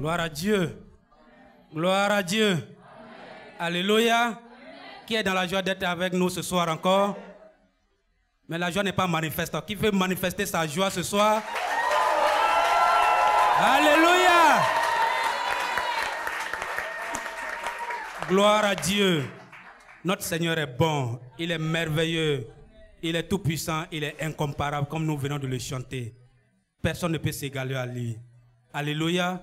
Gloire à Dieu. Gloire à Dieu. Alléluia. Qui est dans la joie d'être avec nous ce soir encore? Mais la joie n'est pas manifeste. Qui veut manifester sa joie ce soir? Alléluia. Gloire à Dieu. Notre Seigneur est bon. Il est merveilleux. Il est tout puissant. Il est incomparable comme nous venons de le chanter. Personne ne peut s'égaler à lui. Alléluia.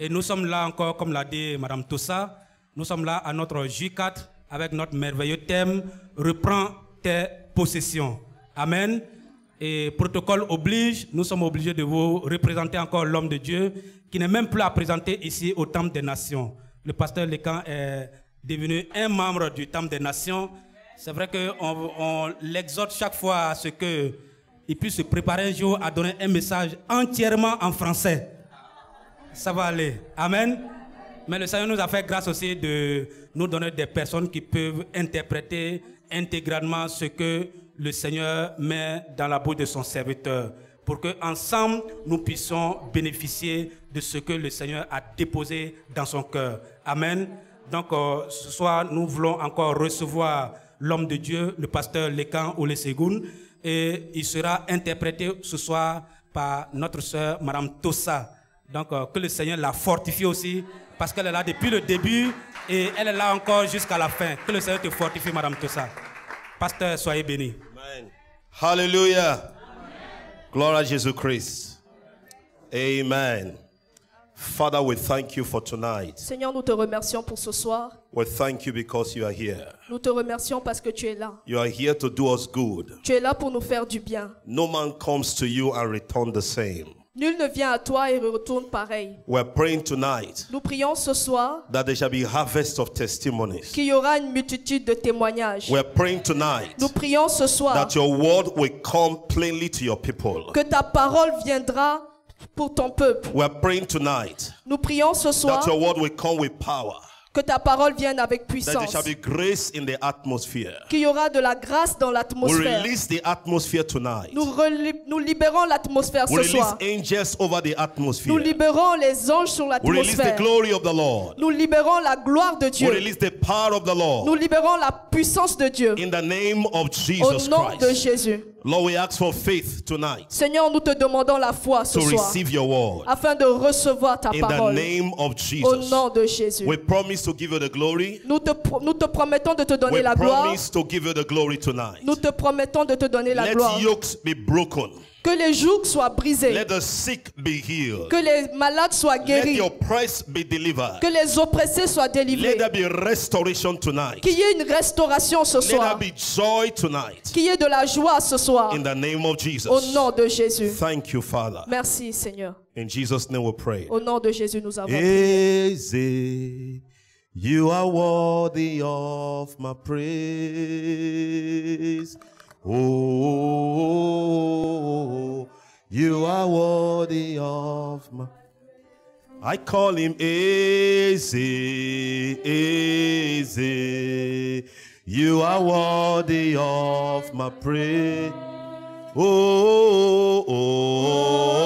Et nous sommes là encore, comme l'a dit Madame Tossa, nous sommes là à notre J4 avec notre merveilleux thème « Reprends tes possessions ». Amen. Et protocole oblige, nous sommes obligés de vous représenter encore l'homme de Dieu qui n'est même plus à présenter ici au Temple des Nations. Le pasteur Lekan est devenu un membre du Temple des Nations. C'est vrai qu'on l'exhorte chaque fois à ce qu'il puisse se préparer un jour à donner un message entièrement en français. Ça va aller. Amen. Mais le Seigneur nous a fait grâce aussi de nous donner des personnes qui peuvent interpréter intégralement ce que le Seigneur met dans la bouche de son serviteur, pour qu'ensemble nous puissions bénéficier de ce que le Seigneur a déposé dans son cœur. Amen. Donc ce soir, nous voulons encore recevoir l'homme de Dieu, le pasteur Lekan Olesegun, et il sera interprété ce soir par notre sœur, Madame Tossa. Donc, que le Seigneur la fortifie aussi, parce qu'elle est là depuis le début et elle est là encore jusqu'à la fin. Que le Seigneur te fortifie, Madame Tossa. Pasteur, soyez bénis. Amen. Hallelujah. Amen. Gloire à Jésus-Christ. Amen. Father, we thank you for tonight. Seigneur, nous te remercions pour ce soir. We thank you because you are here. Nous te remercions parce que tu es là. You are here to do us good. Tu es là pour nous faire du bien. No man comes to you and return the same. Nul ne vient à toi et retourne pareil. We're praying tonight Nous prions ce soir that there shall be a harvest of testimonies. qu'il y aura une multitude de témoignages. We're praying tonight Nous prions ce soir that your word will come plainly to your people. que ta parole viendra pour ton peuple. We're praying tonight Nous prions ce soir that your word will come with power. que ta parole vienne avec That there puissance. shall be grace in the atmosphere. Qu'il y aura de la grâce dans We l'atmosphère. release the atmosphere tonight. Nous libérons l'atmosphère We ce release soir. angels over the atmosphere. Nous libérons les anges sur We release the l'atmosphère. glory of the Lord. Nous libérons la gloire de We Dieu. release the power of the Nous Lord. libérons la puissance de Dieu. In the name of Au Jesus nom de Christ. Jésus. Lord, we ask for faith tonight Seigneur, nous te demandons la foi ce to soir receive your word. afin de recevoir ta In the parole. name of Au Jesus. nom de Jésus. We promise to give you the glory. Nous te promettons de te donner We la gloire. promise to give you the glory tonight. Nous te promettons de te donner la Let gloire. yokes be broken. Que les jougs soient brisés. Let the sick be healed. Que les malades soient Let guéris. the oppressed be delivered. Que les oppressés soient Let délivrés. there be restoration tonight. Qu'il y ait une restauration ce Let there soir. be joy tonight. Qu'il y ait de la joie ce soir. In the name of Au Jesus. nom de Jésus. Thank you, Father. Merci Seigneur. In Jesus' name we pray. Au nom de Jésus nous avons prié. Easy. You are worthy of my praise. Oh, you are worthy of my... I call him easy, easy. You are worthy of my praise.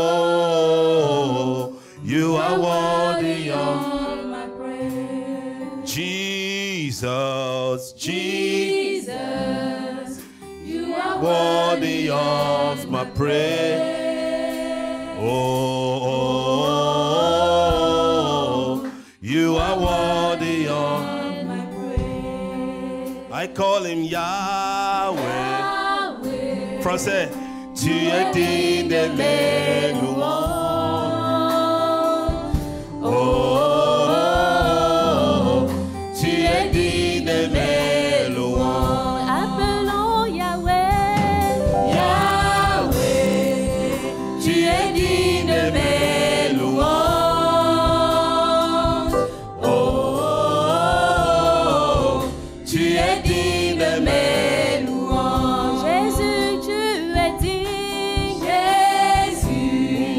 Oh, you are worthy of my praise. Jesus, Jesus, you are worthy of my praise. Oh, you are worthy of my praise. I call him Yahweh. Yahweh, Français, tu es digne de mes louanges. Oh, tu es digne de mes louanges. appelons Yahweh. Yahweh, tu es digne de mes louanges. Oh, tu es digne de mes louanges. Jésus, tu es digne. Jésus,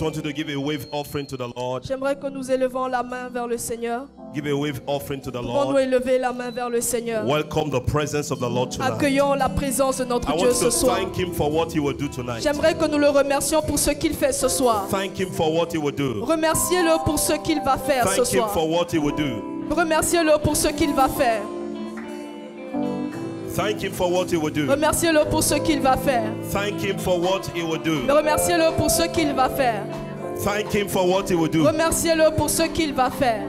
want you to give a wave offering to the Lord. J'aimerais que nous élevons la main vers le Seigneur. Give a wave offering to the Pouvons-nous Lord. élever la main vers le Seigneur? Welcome the presence of the Lord tonight. Accueillons la présence de notre I Dieu want ce to soir. thank Him for what He will do tonight. J'aimerais que nous le remercions pour ce qu'il fait ce soir. Thank Him for what He will do. Remerciez-le pour ce qu'il va faire ce Thank Him soir. for what He will do. Remerciez-le pour ce qu'il va faire. Thank Him for what He will do. Remerciez-le pour ce qu'il va faire. Thank Him for what He will do. Remerciez-le pour ce qu'il va faire. Thank Him for what He will do. Remerciez-le pour ce qu'il va faire.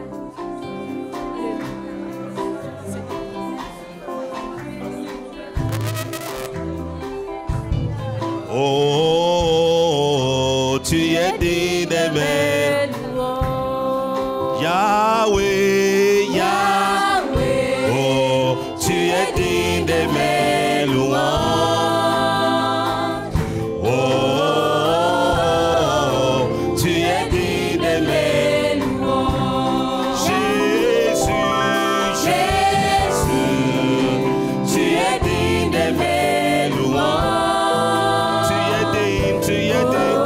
Oh, tu es digne d'aimer. Yahweh, Yahweh. Oh, tu es digne d'aimer louange. Oh, tu es digne d'aimer louange. Jésus, Jésus, tu es digne d'aimer louange. Tu es digne, tu es digne.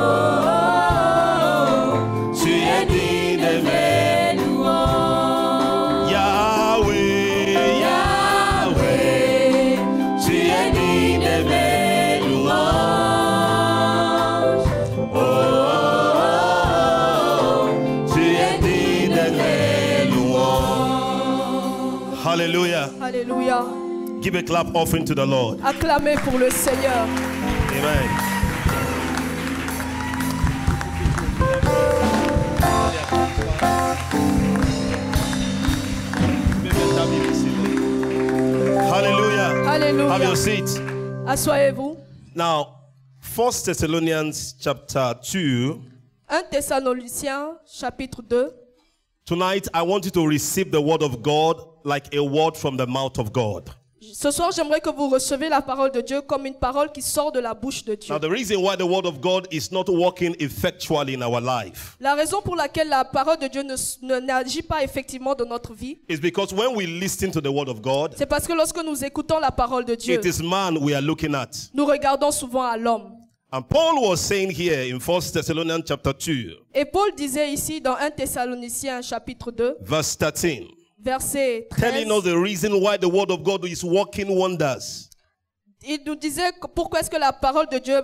Tu es digne d'aimer louange. Yahweh, Yahweh, tu es digne d'aimer louange. Oh, tu es digne d'aimer louange. Hallelujah. Alléluia. Give a clap offering to the Lord. Acclamez pour le Seigneur. Amen. Hallelujah. Have your Alléluia. seat. Assoyez-vous. Now, 1 Thessalonians chapter 2. 1 Thessaloniciens chapitre 2. Tonight, I want you to receive the word of God like a word from the mouth of God. Ce soir, j'aimerais que vous recevez la parole de Dieu comme une parole qui sort de la bouche de Dieu. Now, the reason why the word of God is not working effectually in our life La raison pour laquelle la parole de Dieu n'agit pas effectivement dans notre vie, is because when we listen to the word of God, c'est parce que lorsque nous écoutons la parole de Dieu, it is man we are looking at. nous regardons souvent à l'homme. And Paul was saying here in 1 Thessalonians chapter 2, Et Paul disait ici dans 1 Thessaloniciens chapitre 2, verse 13, verset 13, telling us the reason why the word of God is working wonders. il nous disait pourquoi est-ce que la parole de Dieu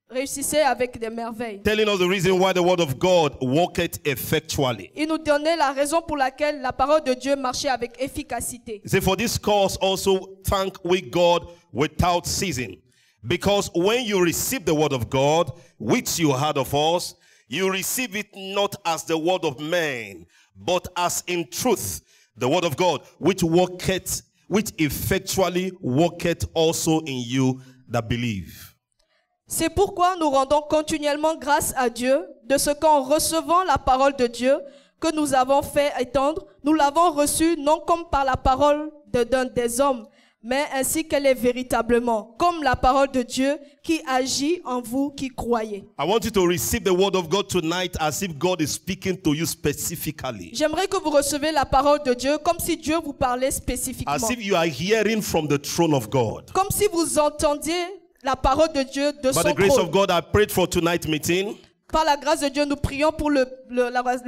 réussissait avec des merveilles. Telling us the reason why the word of God worketh effectually. Il nous donnait la raison pour laquelle la parole de Dieu marchait avec efficacité. He said, for this cause also thank we God without ceasing. Because when you receive the word of God, which you heard of us, you receive it not as the word of man, but as in truth the word of God, which effectually worketh also in you that believe. C'est pourquoi nous rendons continuellement grâce à Dieu de ce qu'en recevant la parole de Dieu que nous avons fait étendre, nous l'avons reçue non comme par la parole des hommes, mais ainsi qu'elle est véritablement, comme la parole de Dieu qui agit en vous qui croyez. I want you to receive the word of God tonight as if God is speaking to you specifically. J'aimerais que vous recevez la parole de Dieu comme si Dieu vous parlait spécifiquement. As if you are hearing from the throne of God. Comme si vous entendiez la parole de Dieu de By son the grace trône. of God, I prayed for tonight's meeting. Par la grâce de Dieu, nous prions pour le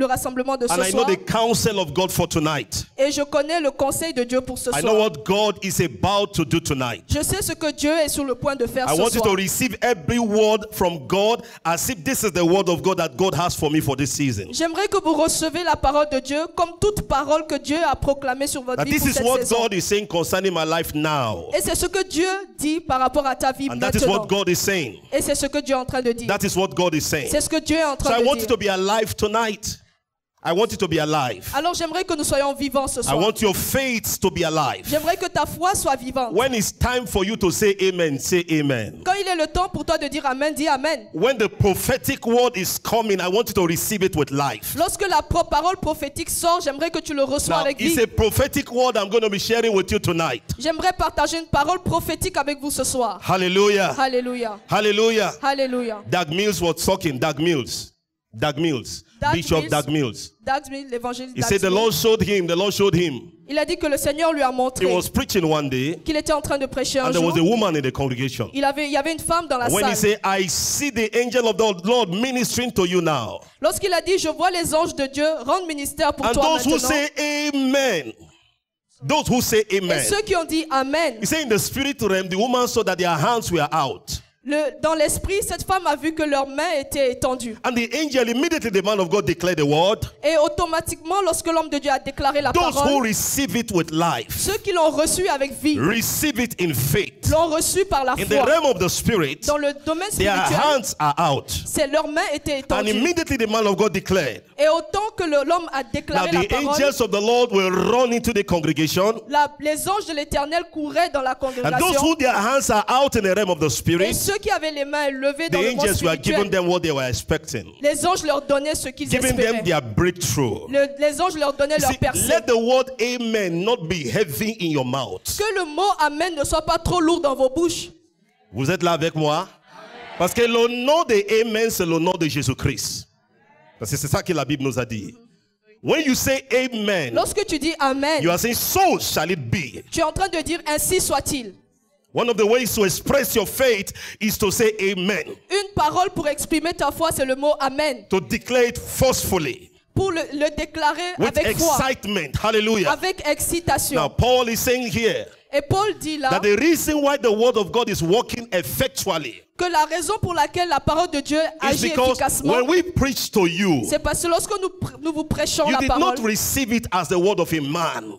rassemblement de ce And I know soir. the counsel of God for tonight. Et je connais le conseil de Dieu pour ce I know soir. what God is about to do tonight. Je sais ce que Dieu est sur le point de faire I ce want you to soir. receive every word from God as if this is the word of God that God has for me for this season. J'aimerais que vous recevez la parole de Dieu comme toute parole que Dieu a proclamée sur votre That vie this pour is cette what saison. God is saying concerning my life now. Et c'est ce que Dieu dit par rapport à ta vie And that is maintenant. what God is saying. Et c'est ce que Dieu est en train de dire. That is what God is saying. C'est ce que Dieu est en So train I de want you dire. to be alive tonight. I want you to be alive. Alors j'aimerais que nous soyons vivants ce I soir. want your faith to be alive. J'aimerais que ta foi soit vivante. When it's time for you to say amen, say amen. Quand il est le temps pour toi de dire Amen, dis Amen. When the prophetic word is coming, I want you to receive it with life. Lorsque la parole prophétique sort, j'aimerais que tu le reçois Now, avec it's vie. a prophetic word I'm going to be sharing with you tonight. J'aimerais partager une parole prophétique avec vous ce soir. Hallelujah. Alléluia. Hallelujah. Alléluia. Doug Mills was talking. Doug Mills. Bishop Dag Mills. Dag Mills, l'évangéliste He Dag said the Mills. Lord showed him. Il a dit que le Seigneur lui a He montré was preaching one day, qu'il était en train de prêcher un and there jour. was a woman in the congregation. Il y avait une femme dans la When he salle. said, I see the angel of the Lord ministering to you now. Lorsqu'il a dit, je vois les anges de Dieu rendre ministère pour And toi those who maintenant. say amen. Those who say Et amen. ceux qui ont dit Amen. He said in the spirit realm, the woman saw that their hands were out. Dans l'esprit, cette femme a vu que leurs mains étaient étendues. And the angel, immediately the man of God declared the word. Et automatiquement, lorsque l'homme de Dieu a déclaré la Those who parole, receive it with life, ceux qui l'ont reçu avec vie, receive it in faith. l'ont reçu par la In the foi. realm of the spirit, Dans le domaine their spirituel, hands are out. leurs mains étaient And étendues. immediately the man of God declared. Et autant que l'homme a Now déclaré la the parole, angels of the Lord will run into the congregation. les anges de l'Éternel couraient dans la And those congrégation. who their hands are out in the realm of the Et spirit, ceux qui avaient les mains levées the dans le monde angels were giving spirituel, them what they were expecting. les anges leur donnaient ce qu'ils Giving them espéraient. their breakthrough. Les anges leur donnaient You leur see, percée. let the word amen not be heavy in your mouth. Que le mot Amen ne soit pas trop lourd dans vos bouches. Vous êtes là avec moi? Parce que le nom de amen, c'est le nom de Jésus-Christ. Parce que c'est ça que la Bible nous a dit. When you say amen, Lorsque tu dis Amen, you are saying, so shall it be. tu es en train de dire ainsi soit-il. One of the ways to express your faith is to say amen. Une parole pour exprimer ta foi, c'est le mot Amen. To declare it forcefully. Pour le déclarer With avec foi, excitement. Hallelujah. avec excitation. Now, Paul is saying here Et Paul dit là that the reason why the word of God is working effectually que la raison pour laquelle la parole de Dieu is agit because efficacement, when we preach to you, c'est parce que lorsque nous vous prêchons you la did parole, not receive it as the word of a man.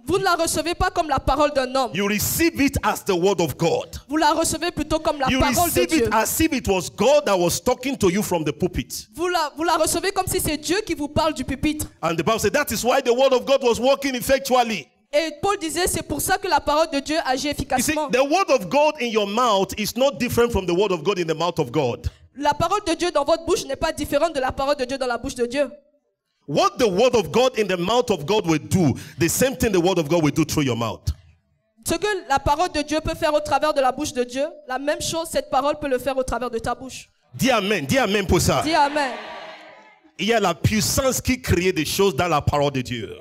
vous ne la recevez pas comme la parole d'un homme. You receive it as the word of God. Vous la recevez plutôt comme la You parole de receive Dieu. it as if it was God that was talking to you from the pulpit. Vous la recevez comme si c'est Dieu qui vous parle du pupitre. And the Bible said that is why the word of God was working effectually. Et Paul disait, c'est pour ça que la parole de Dieu agit You see, efficacement. the word of God in your mouth is not different from the word of God in the mouth of God. La parole de Dieu dans votre bouche n'est pas différente de la parole de Dieu dans la bouche de Dieu. What the word of God in the mouth of God will do, the same thing the word of God will do through your mouth. Ce que la parole de Dieu peut faire au travers de la bouche de Dieu, la même chose, cette parole peut le faire au travers de ta bouche. Dis amen pour ça. Dis Amen. Il y a la puissance qui crée des choses dans la parole de Dieu.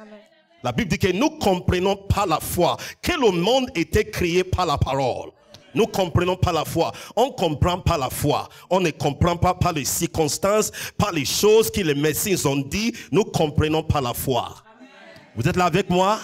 Amen. La Bible dit que nous comprenons par la foi que le monde était créé par la parole. Nous comprenons par la foi. On comprend par la foi. On ne comprend pas par les circonstances, par les choses que les médecins ont dit. Nous comprenons par la foi. Vous êtes là avec moi?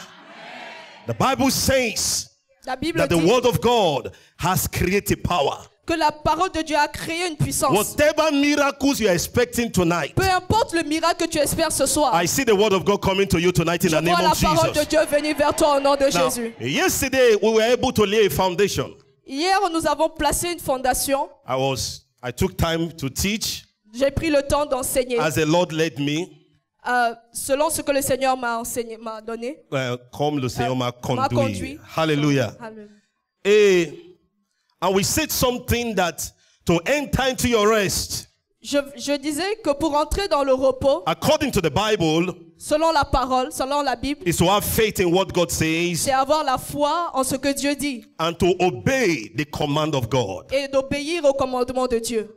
The Bible says La Bible that the dit word of God has created power. que la parole de Dieu a créé une puissance. Whatever miracles you are expecting tonight, Peu importe le miracle que tu espères ce soir, I see the word of God coming to you tonight in je the name vois la of parole de Jesus. Dieu venir vers toi au nom de Now, Jésus. yesterday we were able to lay a foundation. Hier, nous avons placé une fondation. I took time to teach J'ai pris le temps d'enseigner as the Lord led me, selon ce que le Seigneur m'a donné. comme le Seigneur m'a conduit. conduit. Hallelujah. Alléluia. And we said something that to enter into your rest, Je disais que pour entrer dans le repos, according to the Bible, selon la parole, selon la Bible, is to have faith in what God says c'est avoir la foi en ce que Dieu dit and to obey the command of God. et d'obéir au commandement de Dieu.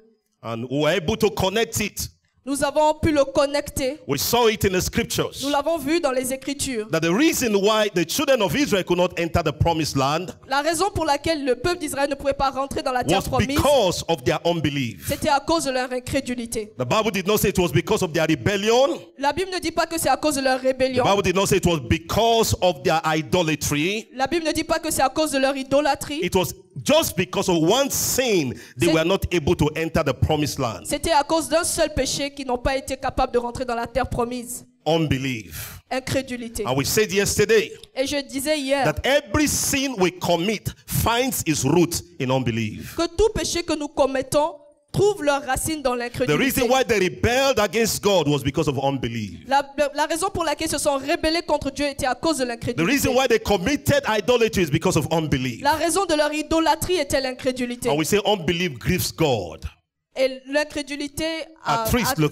And we were able to connect it. Nous avons pu le connecter. We saw it in the scriptures. Nous l'avons vu dans les Écritures. That the reason why the children of Israel could not enter the promised land La raison pour laquelle le peuple d'Israël ne pouvait pas rentrer dans la terre was promise, because of their unbelief. c'était à cause de leur incrédulité. The Bible did not say it was because of their rebellion. La Bible ne dit pas que c'est à cause de leur The rébellion. Bible did not say it was because of their idolatry. La Bible ne dit pas que c'est à cause de leur idolâtrie. It was just because of one sin they were not able to enter the promised land. C'était à cause d'un seul péché qu'ils n'ont pas été capables de rentrer dans la terre promise. Unbelief. Incrédulité. And we said yesterday Et je disais hier that every sin we commit finds its root in unbelief. que tout péché que nous commettons trouve leur racine dans The l'incrédulité. reason why they rebelled against God was because of unbelief. La raison pour laquelle ils se sont rebellés contre Dieu était à cause de The l'incrédulité. reason why they committed idolatry is because of unbelief. La raison de leur idolâtrie était l'incrédulité. And we say unbelief grieves God. Et l'incrédulité Attriste le-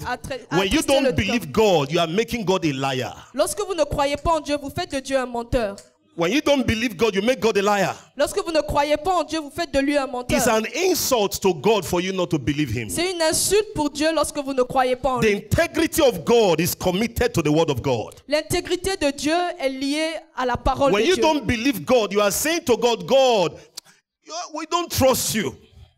When you don't believe God, you are making God a liar. Lorsque vous ne croyez pas en Dieu, vous faites de Dieu un menteur. When you don't believe God, you make God a liar. Lorsque vous ne croyez pas en Dieu, vous faites de lui un menteur. It's an insult to God for you not to believe him. C'est une insulte pour Dieu lorsque vous ne croyez pas en The lui. integrity of God is committed to the word of God. L'intégrité de Dieu est liée à la parole When de you Dieu. don't believe God, you are saying to God, God, we don't trust you.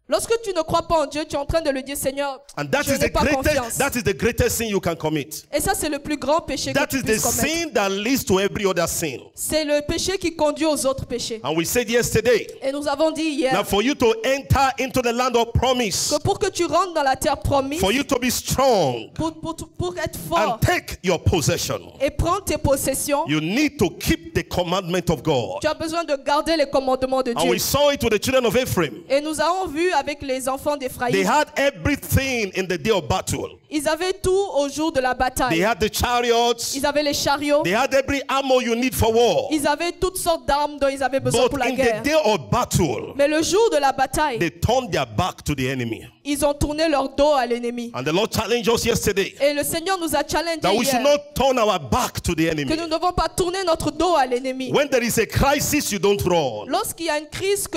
Lorsque tu ne crois pas en Dieu, tu es en train de lui dire, Seigneur, And that je is n'ai the pas confiance. greatest sin you can commit. Et ça, c'est le plus grand péché que That tu is the puisses commettre. sin that leads to every other sin. C'est le péché qui conduit aux autres péchés. And we said yesterday, Et nous avons dit hier now for you to enter into the land of promise, que pour que tu rentres dans la terre promise, for you to be strong pour être fort and take your possession, et prendre tes possessions, you need to keep the commandment of God. tu as besoin de garder les commandements de And Dieu. we saw it with the children of Ephraim. Et nous avons vu avec les enfants They d'Éphraïm, had everything in the day of battle. ils avaient tout au jour de la They bataille. had the chariots. Ils avaient les chariots, They had every armor you need for war. ils avaient toutes sortes d'armes dont ils avaient besoin But pour la in the guerre. day of battle, Mais le jour de la bataille, they turned their back to the enemy. ils ont tourné leur dos à l'ennemi. And the Lord challenged us yesterday Et le Seigneur nous a challengé that we should hier not turn our back to the que enemy. nous ne devons pas tourner notre dos à l'ennemi. When there is a crisis, you don't run. Lorsqu'il y a une crise,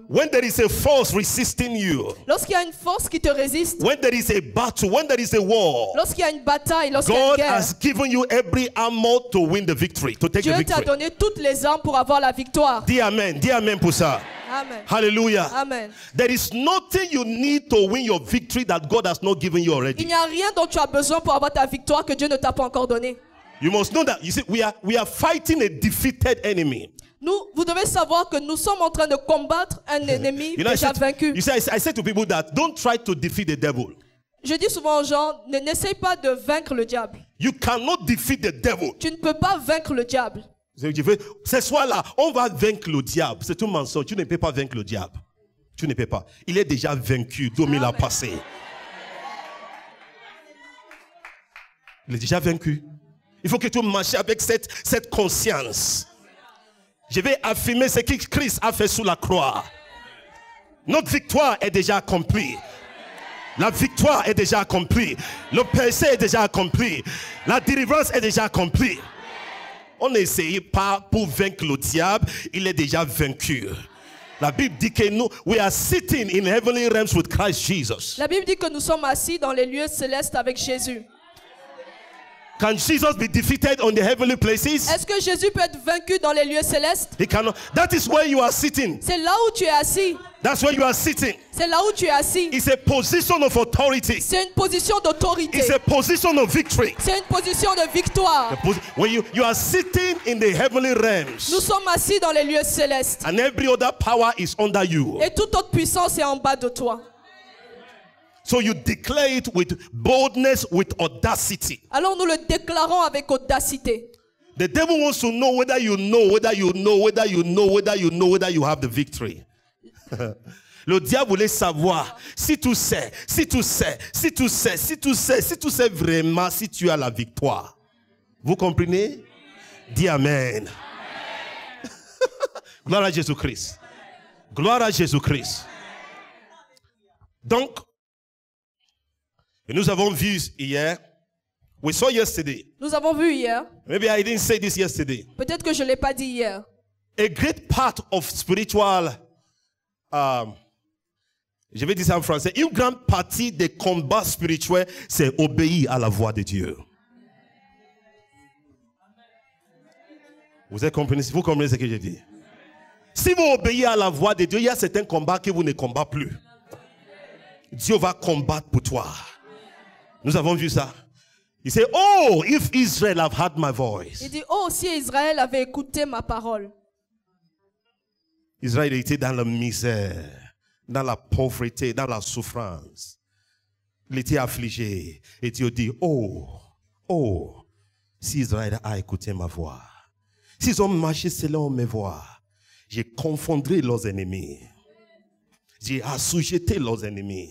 When there is a force resisting you, lorsqu'il y a une force qui te résiste, when there is a battle, when there is a war, lorsqu'il y a une bataille, lorsqu'il y a une God guerre, has given you every armor to win the victory, to take the Dieu t'a victory. donné toutes les armes pour avoir la victoire. Dis amen pour ça. Amen. Hallelujah. Amen. There is nothing you need to win your victory that God has not given you Il already. n'y a rien dont tu as besoin pour avoir ta victoire que Dieu ne t'a pas encore donné. You must know that. You see, we are fighting a defeated enemy. Vous devez savoir que nous sommes en train de combattre un ennemi You know, déjà vaincu. I say to people that don't try to defeat the devil. Je dis souvent aux gens, n'essaye pas de vaincre le diable. You cannot defeat the devil. Tu ne peux pas vaincre le diable. Ce soir-là, on va vaincre le diable. C'est un mensonge. Tu ne peux pas vaincre le diable. Tu ne peux pas. Il est déjà vaincu. Domi l'a passé. Il est déjà vaincu. Il faut que tu marches avec cette conscience. Je vais affirmer ce que Christ a fait sous la croix. Notre victoire est déjà accomplie. La victoire est déjà accomplie. Le péché est déjà accompli. La délivrance est déjà accomplie. On n'essaye pas pour vaincre le diable. Il est déjà vaincu. La Bible dit que nous, we are sitting in heavenly realms with Christ Jesus. La Bible dit que nous sommes assis dans les lieux célestes avec Jésus. Can Jesus be defeated on the heavenly places? Est-ce que Jésus peut être vaincu dans les lieux célestes? He cannot. That is where you are sitting. C'est là où tu es assis. That's where you are sitting. C'est là où tu es assis. It's a position of authority. C'est une position d'autorité. It's a position of victory. C'est une position de victoire. When you are sitting in the heavenly realms, Nous sommes assis dans les lieux célestes. and every other power is under you. Et toute autre puissance est en bas de toi. So you declare it with boldness, with audacity. Alors nous le déclarons avec audacité. The devil wants to know whether you know, whether you know, whether you know, whether you know, whether you have the victory. Le diable voulait savoir si tu sais, si tu sais, si tu sais, si tu sais, si tu sais vraiment si tu as la victoire. Vous comprenez? Dis Amen. Gloire à Jésus-Christ. Gloire à Jésus-Christ. Donc, nous avons vu hier, we saw yesterday. Nous avons vu hier, Maybe I didn't say this yesterday. peut-être que je ne l'ai pas dit hier, A great part of spiritual, je vais dire ça en français, une grande partie des combats spirituels, c'est obéir à la voix de Dieu. Vous comprenez ce que je dis? Si vous obéissez à la voix de Dieu, il y a certains combats que vous ne combattez plus. Dieu va combattre pour toi. Nous avons vu ça. Il dit, oh, if Israel have heard my voice. il dit, oh, si Israël avait écouté ma parole. Israël était dans la misère, dans la pauvreté, dans la souffrance. Il était affligé. Et Dieu dit, oh, si Israël a écouté ma voix, s'ils ont marché selon mes voies, je confondrai leurs ennemis. J'ai assujetté leurs ennemis.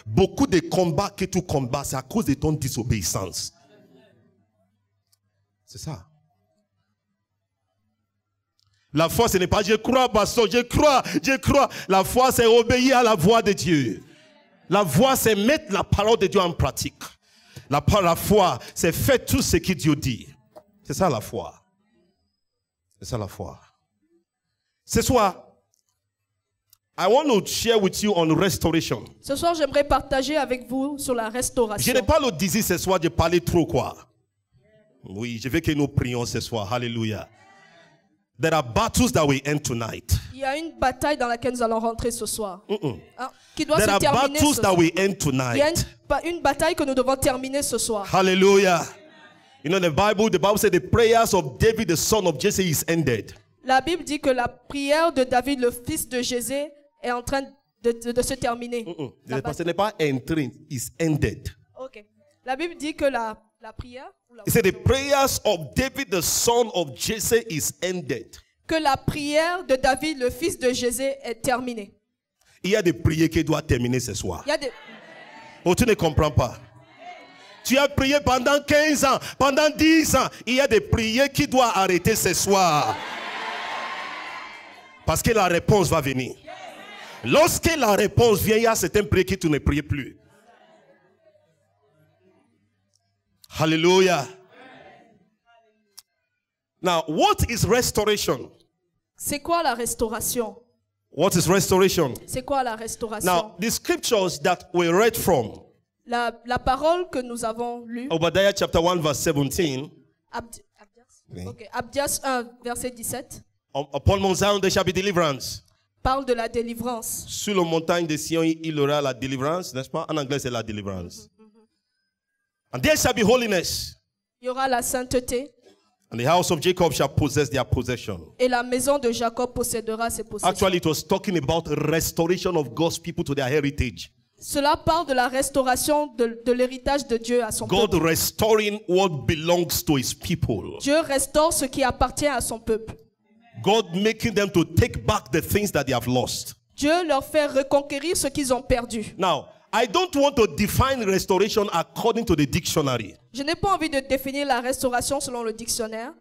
Beaucoup de combats que tu combats, c'est à cause de ton désobéissance. C'est ça. La foi, ce n'est pas je crois, pasteur, je crois. La foi, c'est obéir à la voix de Dieu. La foi, c'est mettre la parole de Dieu en pratique. La foi, c'est faire tout ce que Dieu dit. C'est ça la foi. C'est ça la foi. Ce soir, I want to share with you on restoration. Ce soir, j'aimerais partager avec vous sur la Je restauration. n'ai pas le désir ce soir de parler trop quoi. Oui, je veux que nous prions ce soir. Hallelujah. There are battles that we end tonight. Il y a une bataille dans laquelle nous allons rentrer ce soir. Hein, qui doit There se are terminer battles ce that soir. we end Il y a tonight. une bataille que nous devons terminer ce soir. Hallelujah. You know the Bible said the prayers of David, the son of Jesse, is ended. La Bible dit que la prière de David, le fils de Jésé, est en train de se terminer. Ce n'est pas entré, it's ended. Ok. La Bible dit que la prière, It said the prayers of David, the son of Jesse, is ended. que la prière de David, le fils de Jésé, est terminée. Il y a des prières qui doivent terminer ce soir. Il y a des... Oh, tu ne comprends pas. Tu as prié pendant 15 ans, pendant 10 ans. Il y a des prières qui doivent arrêter ce soir. Parce que la réponse va venir. Lorsque la réponse vient, il y a certaines prières que tu ne pries plus. Hallelujah. Now, what is restoration? C'est quoi la restauration? What is restoration? C'est quoi la restauration? Now, the scriptures that we read from, La parole que nous avons lue, Obadiah chapter 1 verse 17, Abdias 1, verset 17, upon Mount Zion there shall be deliverance. parle de la délivrance. Sur la montagne de Sion, il y aura la délivrance, n'est-ce pas? En anglais, c'est la délivrance. And there shall be holiness. Il y aura la sainteté And the house of Jacob shall possess their possession. et la maison de Jacob possédera ses possessions. Actually, it was talking about restoration of God's people to their heritage. Cela parle de la restauration de l'héritage de Dieu à son God peuple. restoring what belongs to his people. Dieu restaure ce qui appartient à son peuple. God making them to take back the things that they have lost. Dieu leur fait reconquérir ce qu'ils ont perdu. Now, I don't want to define restoration according to the dictionary. Je n'ai pas envie de définir la restauration selon le dictionnaire.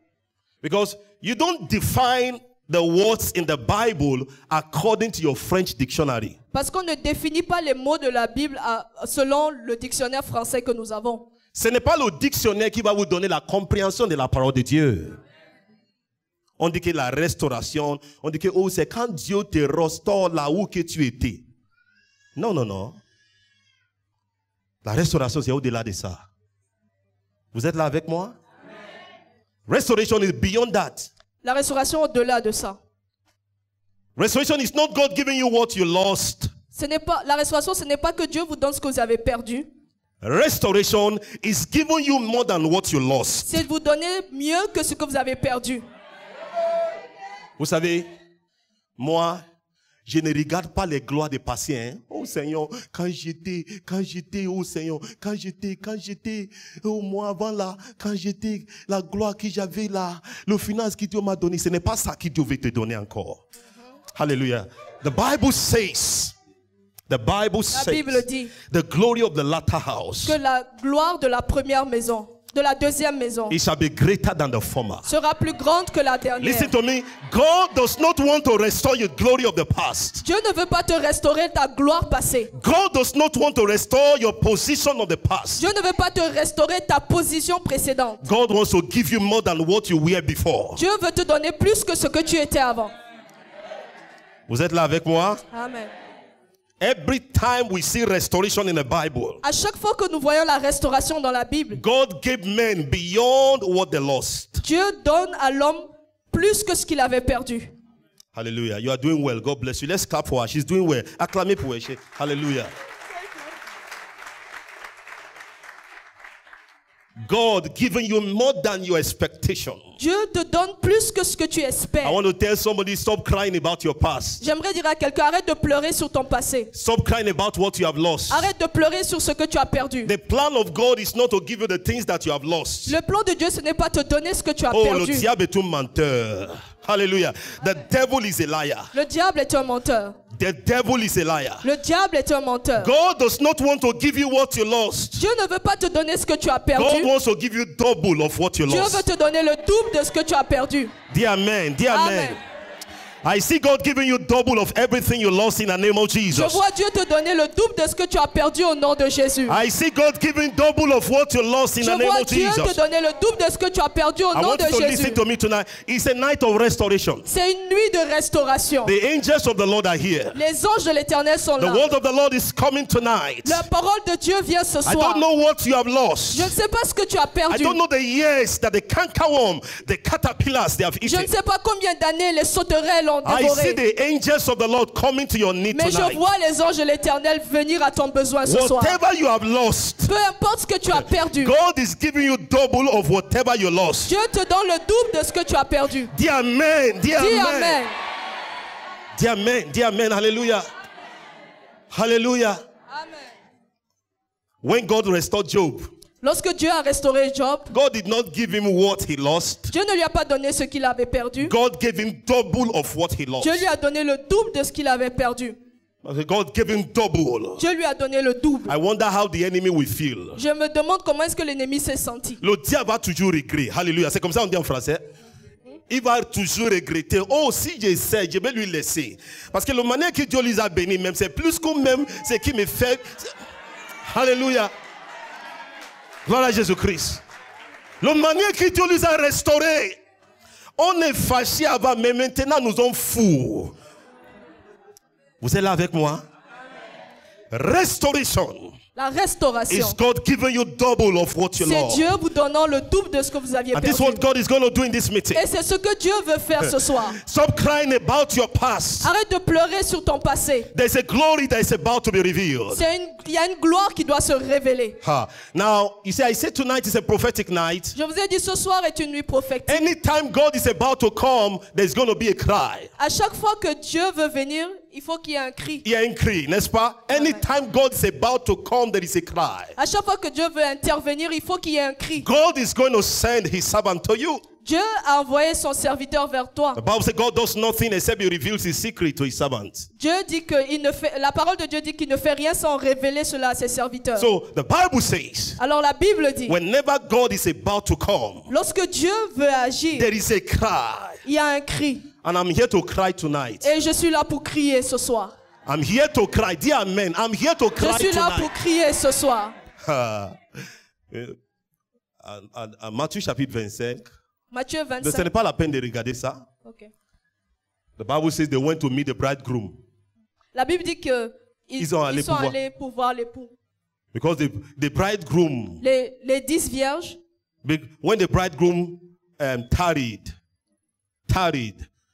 Because you don't define the words in the Bible according to your French dictionary. Parce qu'on ne définit pas les mots de la Bible selon le dictionnaire français que nous avons. Ce n'est pas le dictionnaire qui va vous donner la compréhension de la parole de Dieu. On dit que la restauration, on dit que oh, c'est quand Dieu te restaure là où que tu étais. Non, non, non. La restauration, c'est au-delà de ça. Vous êtes là avec moi? Restoration is beyond that. La restauration au-delà de ça. Restoration is not God giving you what you lost. La restauration, ce n'est pas que Dieu vous donne ce que vous avez perdu. Restoration is giving you more than what you lost. C'est de vous donner mieux que ce que vous avez perdu. Vous savez, moi, je ne regarde pas les gloires des passés. Hein. Oh Seigneur, quand j'étais, oh Seigneur, quand j'étais, oh moi avant là, quand j'étais, la gloire que j'avais là, le finance que Dieu m'a donné, ce n'est pas ça que Dieu veut te donner encore. Hallelujah. The Bible says, La Bible dit the glory of the latter house, que la gloire de la première maison, de la deuxième maison, it shall be greater than the former. sera plus grande que la dernière. Listen to me. God does not want to restore your glory of the past. Dieu ne veut pas te restaurer ta gloire passée. God does not want to restore your position of the past. Dieu ne veut pas te restaurer ta position précédente. God wants to give you more than what you were before. Dieu veut te donner plus que ce que tu étais avant. Vous êtes là avec moi? Amen. Every time we see restoration in the Bible, À chaque fois que nous voyons la restauration dans la Bible, God gave men beyond what they lost. Dieu donne à l'homme plus que ce qu'il avait perdu. Hallelujah. You are doing well. God bless you. Let's clap for her. She's doing well. Acclamez pour elle. Hallelujah. God giving you more than your expectation. Dieu te donne plus que ce que tu I espères. want to tell somebody, stop crying about your past. J'aimerais dire à quelqu'un, arrête de pleurer sur ton passé. Stop crying about what you have lost. Arrête de pleurer sur ce que tu as perdu. The plan of God is not to give you the things that you have lost. Le plan de Dieu, ce n'est pas te donner ce que tu as Oh, le perdu. diable est un menteur. Hallelujah. The devil is a liar. Le diable est un menteur. The devil is a liar. Le diable est un menteur. God does not want to give you what you lost. Dieu ne veut pas te donner ce que tu as God perdu. wants to give you double of what you Dieu veut lost. te donner le double de ce que tu as perdu. Dear man, dear Amen. man. I see God giving you double of everything you lost in the name of Je Jesus. vois Dieu te donner le double de ce que tu as perdu au nom de Jésus. I see God giving double of what you lost in Je the name vois of Dieu te Jesus. donner le double de ce que tu as perdu au I nom want de you to Jésus. listen to me tonight. It's a night of restoration. C'est une nuit de restauration. The angels of the Lord are here. Les anges de l'Éternel sont The là. word of the Lord is coming tonight. La parole de Dieu vient ce I soir. don't know what you have lost. Je ne sais pas ce que tu as I perdu. don't know the years that the cankerworm, the caterpillars, they have Je ne eaten. sais pas combien d'années les sauterelles ont I see dévoré. the angels of the Lord coming to your need Mais je tonight. vois les anges de l'Éternel venir à ton besoin ce soir. Whatever you have lost, Peu importe ce que tu as perdu, God is giving you double of whatever you lost. Dieu te donne le double de ce que tu as perdu. Dear Amen, dear Dis Amen, Amen. dear Amen, dear Amen, hallelujah. Hallelujah. Amen. When God restored Job, Lorsque Dieu a restauré Job, God did not give him what he lost. Dieu ne lui a pas donné ce qu'il avait perdu. God gave him double of what he lost. Dieu lui a donné le double de ce qu'il avait perdu. God gave him double. Dieu lui a donné le double. I wonder how the enemy will feel. Je me demande comment est-ce que l'ennemi s'est senti. Le diable va toujours regretter. Alléluia. C'est comme ça on dit en français. Il va toujours regretter. Oh, si j'essaie, je vais lui laisser. Parce que la manière que Dieu les a bénis, même, c'est plus que même ce qui me fait. Alléluia. Gloire à Jésus-Christ. La manière que Dieu les a restaurés. On est fâché avant, mais maintenant nous sommes fous. Vous êtes là avec moi? Restoration. La restauration. Is God giving you double of what you C'est lost? Dieu vous donnant le double de ce que vous aviez And this is perdu. what God is going to do in this meeting. Et c'est ce que Dieu veut faire ce soir. Stop crying about your past. Arrête de pleurer sur ton passé. There's a glory that is about to be revealed. Il y a une gloire qui doit se révéler. Now, you see, I said tonight is a prophetic night. Je vous ai dit ce soir est une nuit prophétique. Anytime God is about to come, there's going to be a cry. À chaque fois que Dieu veut venir, il faut qu'il y ait un cri. Il y a un cri, n'est-ce pas? Anytime God is about to come, there is a cry. À chaque fois que Dieu veut intervenir, il faut qu'il y ait un cri. God is going to send his servant to you. Dieu a envoyé son serviteur vers toi. The Bible says God does nothing except he reveals his secret to his servants. Dieu dit que la parole de Dieu dit qu'il ne fait rien sans révéler cela à ses serviteurs. So the Bible says, Alors la Bible dit, whenever God is about to come, lorsque Dieu veut agir, there is a cry. il y a un cri. And I'm here to cry tonight. Et je suis là pour crier ce soir. I'm here to cry. Dear men, I'm here to cry Je suis là pour tonight. crier ce soir. Matthieu chapitre 25. Matthieu Ce n'est 25. pas la peine de regarder ça. Ok. The Bible says they went to meet the bridegroom. La Bible dit que ils Ils sont allés sont pour voir. allés pour voir l'époux. Because the bridegroom, Les 10 vierges, when the bridegroom tarried,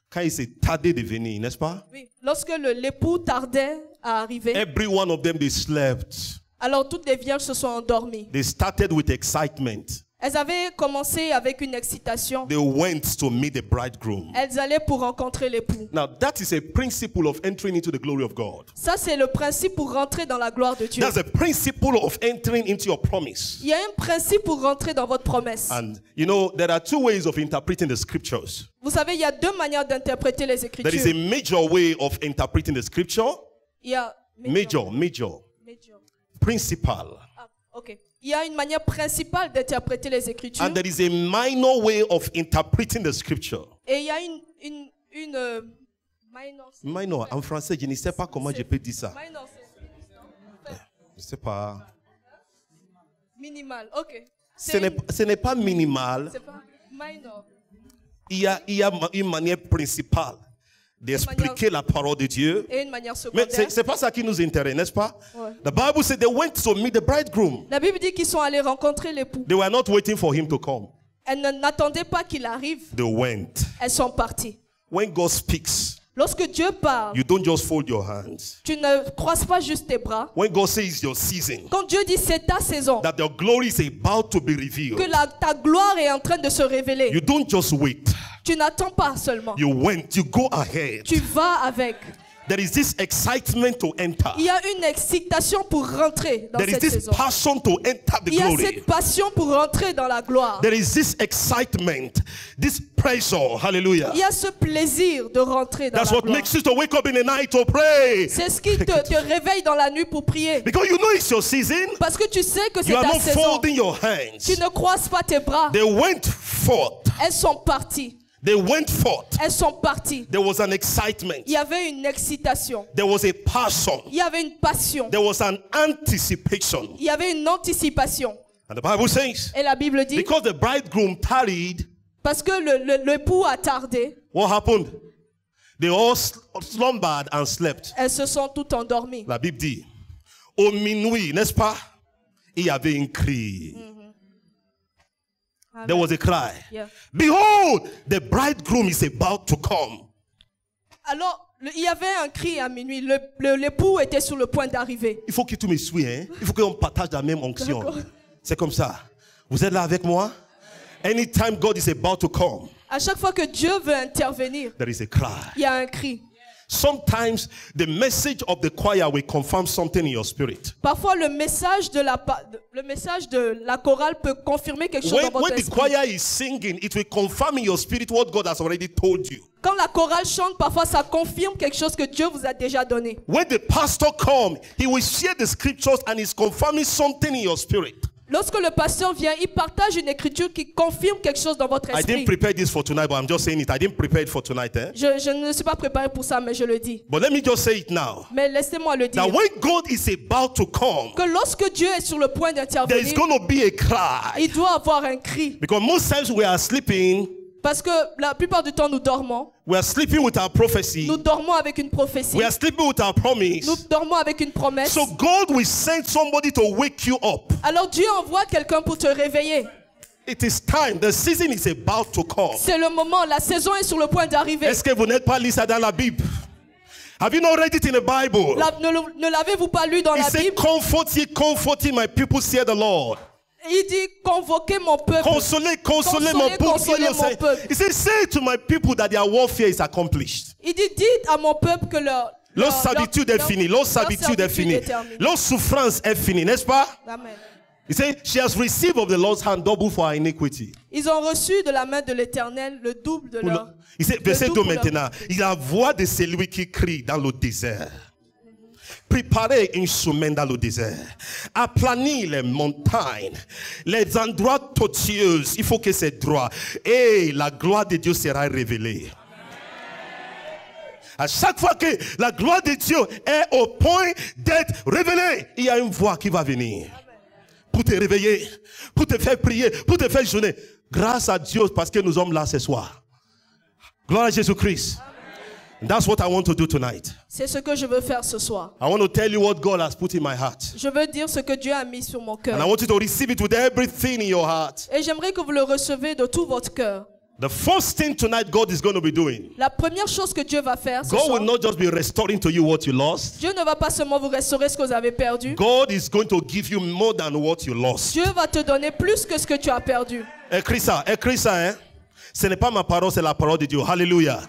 quand il s'est tardé de venir, n'est-ce pas? oui, lorsque l'époux tardait à arriver, Every one of them, they slept. alors toutes les vierges se sont endormies. They started with excitement. Elles avaient commencé avec une excitation. They went to meet the bridegroom. Elles allaient pour rencontrer l'époux. Now, that is a principle of entering into the glory of God. Ça, c'est le principe pour rentrer dans la gloire de Dieu. That's a principle of entering into your promise. Il y a un principe pour rentrer dans votre promesse. And you know, there are two ways of interpreting the scriptures. Vous savez, il y a deux manières d'interpréter les There is a Écritures. major way of interpreting the scripture, Il y a major, principal. Ah, ok. Il y a une manière principale d'interpréter les Écritures. And there is a minor way of interpreting the scripture. Et il y a une minor. Minor, en français, je ne sais pas comment je peux dire ça. Minor, c'est Je ne sais pas. minimal. Ok. Ce n'est pas minimal. C'est pas minor. Il y a une manière principale d'expliquer la parole de Dieu. Et une manière Mais secondaire. c'est pas ça qui nous intéresse, n'est-ce pas? Ouais. The Bible said they went to meet the bridegroom. La Bible dit qu'ils sont allés rencontrer l'époux. They were not waiting for him to come. Elles n'attendaient pas qu'il arrive. They went. Elles sont parties. When God speaks, Lorsque Dieu parle, you don't just fold your hands. tu ne croises pas juste tes bras. When God says your season, Quand Dieu dit c'est ta saison, that your glory is about to be revealed, que ta gloire est en train de se révéler, you don't just wait. tu n'attends pas seulement. You went, you go ahead. Tu vas avec. There is this excitement to enter. Il y a une excitation pour rentrer dans There is cette this saison. passion to enter the Il y a glory. cette passion pour rentrer dans la gloire. There is this excitement, this pressure. Hallelujah. Il y a ce plaisir de rentrer dans That's la what gloire. makes you to wake up in the night to pray. C'est ce qui te réveille dans la nuit pour prier. Because you know it's your season. Parce que tu sais que c'est You are ta not saison. folding your hands. Tu ne croises pas tes bras. They went forth. Elles sont parties. They went forth. elles sont parties. There was an excitement. Il y avait une excitation. There was a passion. Il y avait une passion. There was an anticipation. Il y avait une anticipation. And the Bible says, Et la Bible dit, because the bridegroom tarried, parce que l'époux a tardé, what happened? They all slumbered and slept. elles se sont toutes endormies. La Bible dit, au minuit, n'est-ce pas? Il y avait un cri. There was a cry. Yeah. Behold, the bridegroom is about to come. Alors, il y avait un cri à minuit. L'époux était sur le point d'arriver. Il faut que tu me suives, hein? Il faut qu'on partage la même onction. D'accord. C'est comme ça. Vous êtes là avec moi? Anytime God is about to come, À chaque fois que Dieu veut intervenir, there is a cry. il y a un cri. Sometimes the message of the choir will confirm something in your spirit. Parfois, le message de la chorale peut confirmer quelque chose dans votre When the esprit. choir is singing, it will confirm in your spirit what God has already told you. Quand la chorale chante, parfois ça confirme quelque chose que Dieu vous a déjà donné. When the pastor comes, he will share the scriptures and is confirming something in your spirit. Lorsque le pasteur vient, il partage une écriture qui confirme quelque chose dans votre I didn't esprit. prepare this for tonight, but I'm just saying it. I didn't prepare it for tonight. Eh? Je ne suis pas préparé pour ça, mais je le dis. But let me just say it now. Mais laissez-moi le dire. That when God is about to come, Que lorsque Dieu est sur le point there is d'intervenir, going to be a cry. il doit avoir un cri. Because most times we are sleeping, Parce que la plupart du temps, nous dormons. we are sleeping with our prophecy, Nous dormons avec une prophétie. we are sleeping with our promise. Nous dormons avec une promesse. So God will send somebody to wake you up. Alors Dieu envoie quelqu'un pour te réveiller. It is time. The season is about to come. C'est le moment. La saison est sur le point d'arriver. Est-ce que vous n'êtes pas lu ça dans la Bible? Have you not read it in the Bible? Ne l'avez-vous pas lu dans He la said, Bible? comfort ye my people, say the Lord. Il dit, convoquez mon peuple. Consolez mon peuple. Consolez mon peuple. He said, say to my people that their warfare is accomplished. Il dit, dites à mon peuple que Leur servitude est finie. Leur servitude est finie. terminée. Leur souffrance est finie, n'est-ce pas? Amen. He said, she has received of the Lord's hand double for her iniquity. Ils ont reçu de la main de l'Éternel le double de leur... Il dit, verset 2 maintenant. Il a la voix de celui qui crie dans le désert. Préparez un chemin dans le désert. Aplanir les montagnes. Les endroits tortueux. Il faut que c'est droit. Et la gloire de Dieu sera révélée. À chaque fois que la gloire de Dieu est au point d'être révélée, il y a une voix qui va venir. Pour te réveiller, pour te faire prier, pour te faire jeûner. Grâce à Dieu parce que nous sommes là ce soir. Gloire à Jésus-Christ. That's what I want to do tonight. C'est ce que je veux faire ce soir. I want to tell you what God has put in my heart. Je veux dire ce que Dieu a mis sur mon And I cœur. want you to receive it with everything in your heart. Et j'aimerais que vous le recevez de tout votre cœur. The first thing tonight God is going to be doing. La première chose que Dieu va faire ce God soir, will not just be restoring to you what you lost. Dieu ne va pas seulement vous restaurer ce que vous avez perdu. God is going to give you more than what you lost. Dieu va te donner plus que ce que tu as perdu. Écris ça, hein? Ce n'est pas ma parole, c'est la parole de Dieu. Hallelujah.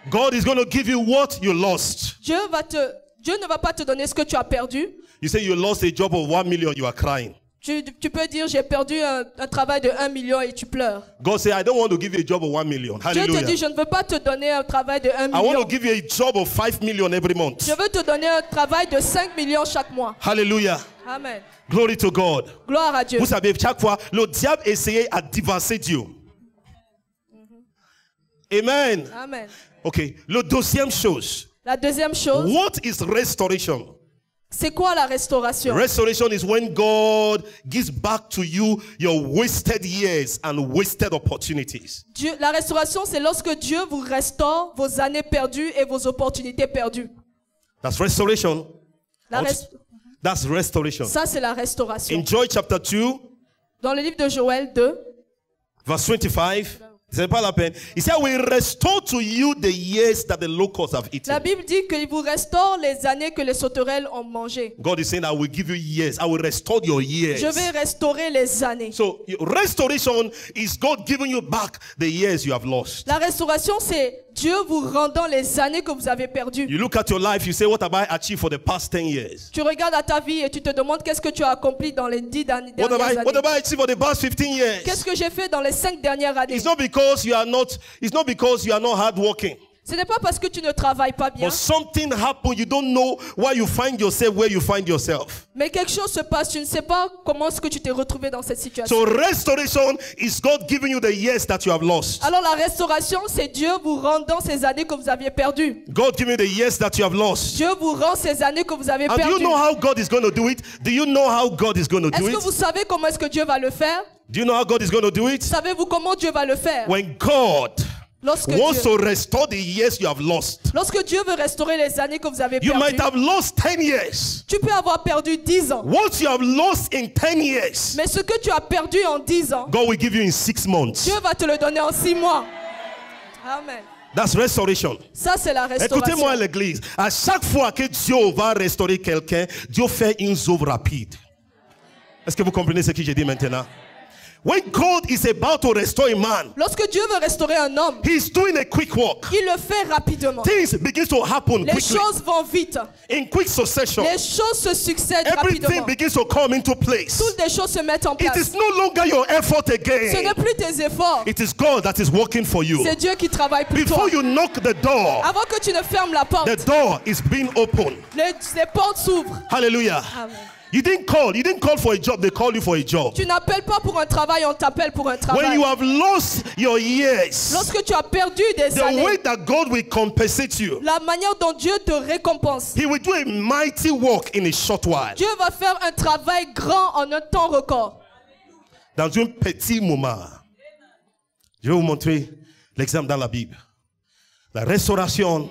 God is going to give you what you lost. Dieu ne va pas te donner ce que tu as perdu. You say you lost a job of 1 million, you are crying. Tu peux dire, j'ai perdu un travail de 1 million et tu pleures. God say, I don't want to give you a job of 1 million. Dieu te Hallelujah. dit, je ne veux pas te donner un travail de 1 I want million. to give you a job of 5 million every month. Je veux te donner un travail de 5 millions chaque mois. Hallelujah. Amen. Glory to God. Gloire à Dieu. Vous savez, chaque fois, le diable essayait à divorcer Dieu. Amen. Amen. Ok. Le deuxième chose. La deuxième chose, What is restoration? c'est quoi la restauration? Restoration is when God gives back to you your wasted years and wasted opportunities. La restauration, c'est lorsque Dieu vous restaure vos années perdues et vos opportunités perdues. That's restoration. La rest- That's restoration. Ça, c'est la restauration. In Joel chapter 2, Dans le livre de Joël 2, verse 25, c'est pas la peine. He said, I will restore to you the years that the locusts have la eaten. Bible dit qu'il vous restaure les années que les sauterelles ont mangées. God is saying, I will give you years. I will restore your years. Je vais restaurer les années. So restoration is God giving you back the years you have lost. La restauration, c'est Dieu vous rendant les années que vous avez perdues. You look at your life, you say, what have I achieved for the past 10 years? Tu regardes à ta vie et tu te demandes qu'est-ce que tu as accompli dans les 10 dernières What have années. I achieved for the past 15 years? Qu'est-ce que j'ai fait dans les 5 dernières années? It's not because you are not hardworking. Ce n'est pas parce que tu ne travailles pas bien, but something happened. You don't know why you find yourself where you find yourself. mais quelque chose se passe. Tu ne sais pas comment est-ce que tu t'es retrouvé dans cette situation. So restoration is God giving you the years that you have lost. Alors la restauration, c'est Dieu vous rendant ces années que vous aviez perdues. God giving you the years that you have lost. Dieu vous rend ces années que vous avez And do you perdues. know how God is going to do it? Do you know how God is going to do Est-ce que vous it? savez comment est-ce que Dieu va le faire? Do you know how God is going to do it? Savez-vous comment Dieu va le faire? When God Lorsque wants Dieu, to restore the years you have lost. lorsque Dieu veut restaurer les années que vous avez You might perdues, have lost 10 years. tu peux avoir perdu 10 ans. What you have lost in 10 years, Mais ce que tu as perdu en 10 ans, God will give you in 6 months. Dieu va te le donner en 6 mois. Amen. That's restoration. Ça, c'est la Écoutez-moi restauration. à l'église. À chaque fois que Dieu va restaurer quelqu'un, Dieu fait une œuvre rapide. Est-ce que vous comprenez ce que j'ai dit maintenant? When God is about to restore a man, Lorsque Dieu veut restaurer un homme, He's doing a quick work. il le fait rapidement. Things begin to happen Les quickly. choses vont vite. In quick succession. Les choses se succèdent Everything rapidement. begins to come into place. Toutes les choses se mettent en It place. is no longer your effort Ce again. n'est plus tes efforts. It is God that is working for you. C'est Dieu qui travaille pour toi. Before you knock the door, Avant que tu ne fermes la porte, the door is being opened. les portes s'ouvrent. Hallelujah. Amen. You didn't call for a job, they call you for a job. Tu n'appelles pas pour un travail, on t'appelle pour un When travail. you have lost your years, Lorsque tu as perdu des the way années, that God will compensate you, la manière dont Dieu te récompense, He will do a mighty work in a short while. Dieu va faire un travail grand en un temps record. Dans un petit moment, je vais vous montrer l'exemple dans la Bible. La restauration,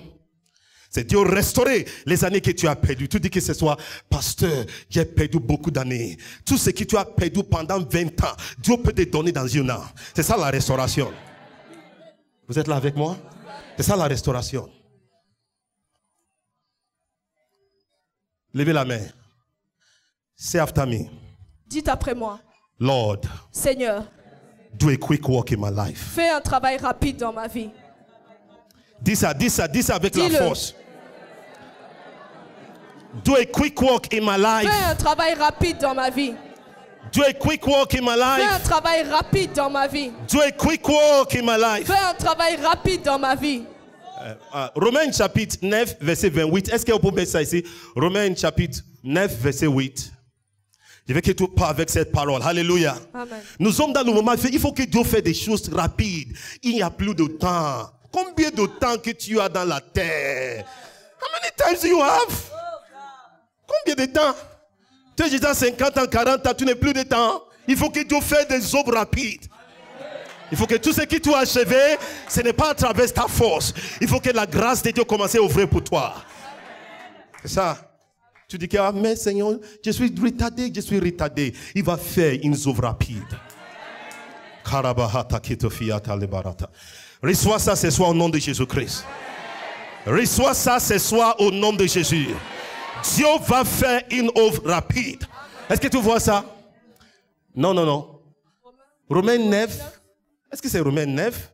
c'est Dieu restaurer les années que tu as perdues. Tu dis que ce soit, pasteur, j'ai perdu beaucoup d'années. Tout ce que tu as perdu pendant 20 ans, Dieu peut te donner dans une an. C'est ça la restauration. Vous êtes là avec moi? C'est ça la restauration. Levez la main. Say after me. Dites après moi, Lord, Seigneur, do a quick work in my life. fais un travail rapide dans ma vie. Dis ça avec la Dis-le. force. Do a quick work in my life. Fais un travail rapide dans ma vie. Do a quick work in my Fais un life. travail rapide dans ma vie. Do a quick work in my life. Fais un travail rapide dans ma vie. Romains chapitre 9, verset 28. Est-ce qu'on peut mettre ça ici? Romains chapitre 9, verset 8. Je veux que tu parles avec cette parole. Alléluia. Amen. Nous sommes dans le moment, il faut que Dieu fasse des choses rapides. Il n'y a plus de temps. Combien de temps que tu as dans la terre? How many times do you have? Combien de temps? Tu es déjà 50 ans, 40 ans, tu n'as plus de temps. Il faut que Dieu fasse des œuvres rapides. Il faut que tout ce que tu as achevé, ce n'est pas à travers ta force. Il faut que la grâce de Dieu commence à ouvrir pour toi. C'est ça. Tu dis que, ah, mais Seigneur, je suis retardé. Il va faire une œuvre rapide. Reçois ça ce soir au nom de Jésus-Christ. Reçois ça ce soir au nom de Jésus. Dieu va faire une œuvre rapide. Est-ce que tu vois ça? Non. Romains 9. Est-ce que c'est Romains 9?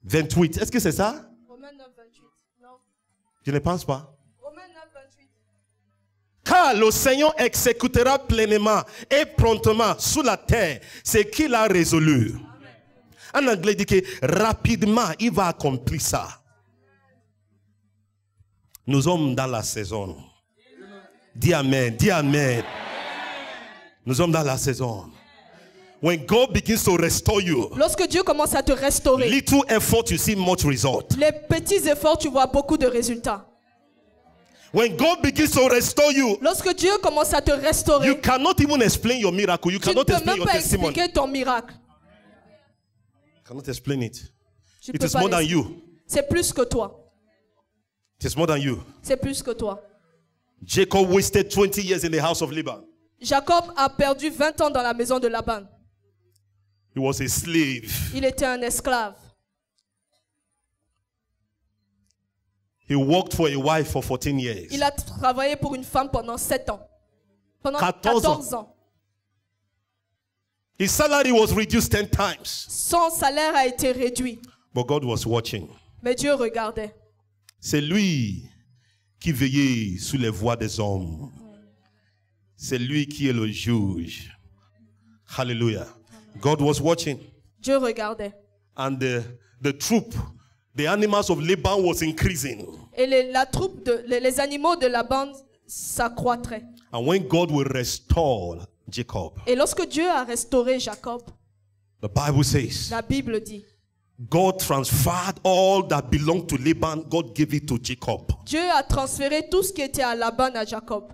28. Est-ce que c'est ça? Romains 9, 28. Non. Je ne pense pas. Romains 9, 28. Car le Seigneur exécutera pleinement et promptement sur la terre ce qu'il a résolu. En anglais, il dit que rapidement, il va accomplir ça. Nous sommes dans la saison. Dis Amen, dis Amen. Nous sommes dans la saison. When God begins to restore you, Lorsque Dieu commence à te restaurer, little effort, you see much result. les petits efforts, tu vois beaucoup de résultats. When God begins to restore you, Lorsque Dieu commence à te restaurer, you cannot even explain your miracle. You tu ne cannot peux explain même your pas testimony. expliquer ton miracle. You cannot explain it. Tu It peux is pas more than l'expliquer. you. C'est plus que toi. It is more than you. C'est plus que toi. Jacob wasted 20 years in the house of Laban. Jacob a perdu 20 ans dans la maison de Laban. He was a slave. Il était un esclave. He worked for a wife for 14 years. Il a travaillé pour une femme pendant 7 ans. Pendant 14 14 ans. His salary was reduced 10 times. Son salaire a été réduit. But God was watching. Mais Dieu regardait. C'est lui qui veillait sur les voies des hommes. C'est lui qui est le juge. Hallelujah. God was watching. Dieu regardait. And the troop, the animals of Laban was increasing. Et la troupe, les animaux de la bande s'accroîtraient. And when God will restore Jacob, Et lorsque Dieu a restauré Jacob, the Bible says, la Bible dit, God transferred all that belonged to Laban, God gave it to Jacob Dieu a transféré tout ce qui était à Laban à Jacob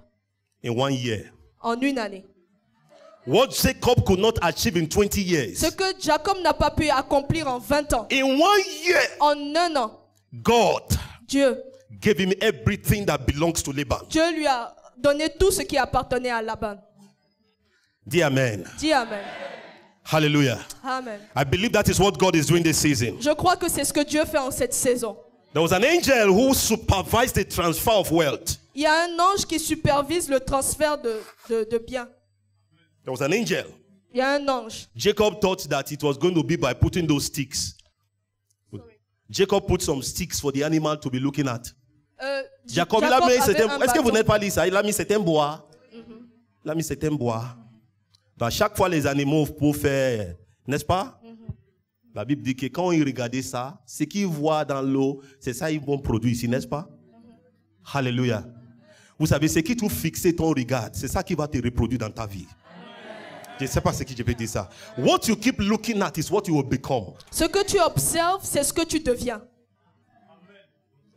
in 1 year. en une année. What Jacob could not achieve in 20 years, Ce que Jacob n'a pas pu accomplir en 20 ans, in 1 year, en un an, God Dieu gave him everything that belongs to Laban. Dieu lui a donné tout ce qui appartenait à Laban. Dis Amen. Dis Amen. Hallelujah. Amen. I believe that is what God is doing this season. Je crois que c'est ce que Dieu fait en cette saison. There was an angel who supervised the transfer of wealth. Il y a un ange qui supervise le transfert de biens. There was an angel. Il y a un ange. Jacob thought that it was going to be by putting those sticks. Jacob put some sticks for the animal to be looking at. Jacob, il a mis certains. Est-ce que vous n'êtes pas lu ça? Il a mis certains bois. Il a mis certains bois. Dans chaque fois, les animaux pour faire, n'est-ce pas? La Bible dit que quand ils regardaient ça, ce qu'ils voient dans l'eau, c'est ça qu'ils vont produire ici, n'est-ce pas? Alléluia. Vous savez, ce qui te fixe ton regard, c'est ça qui va te reproduire dans ta vie. Je ne sais pas ce que je vais dire ça. What you keep looking at is what you will become. Ce que tu observes, c'est ce que tu deviens.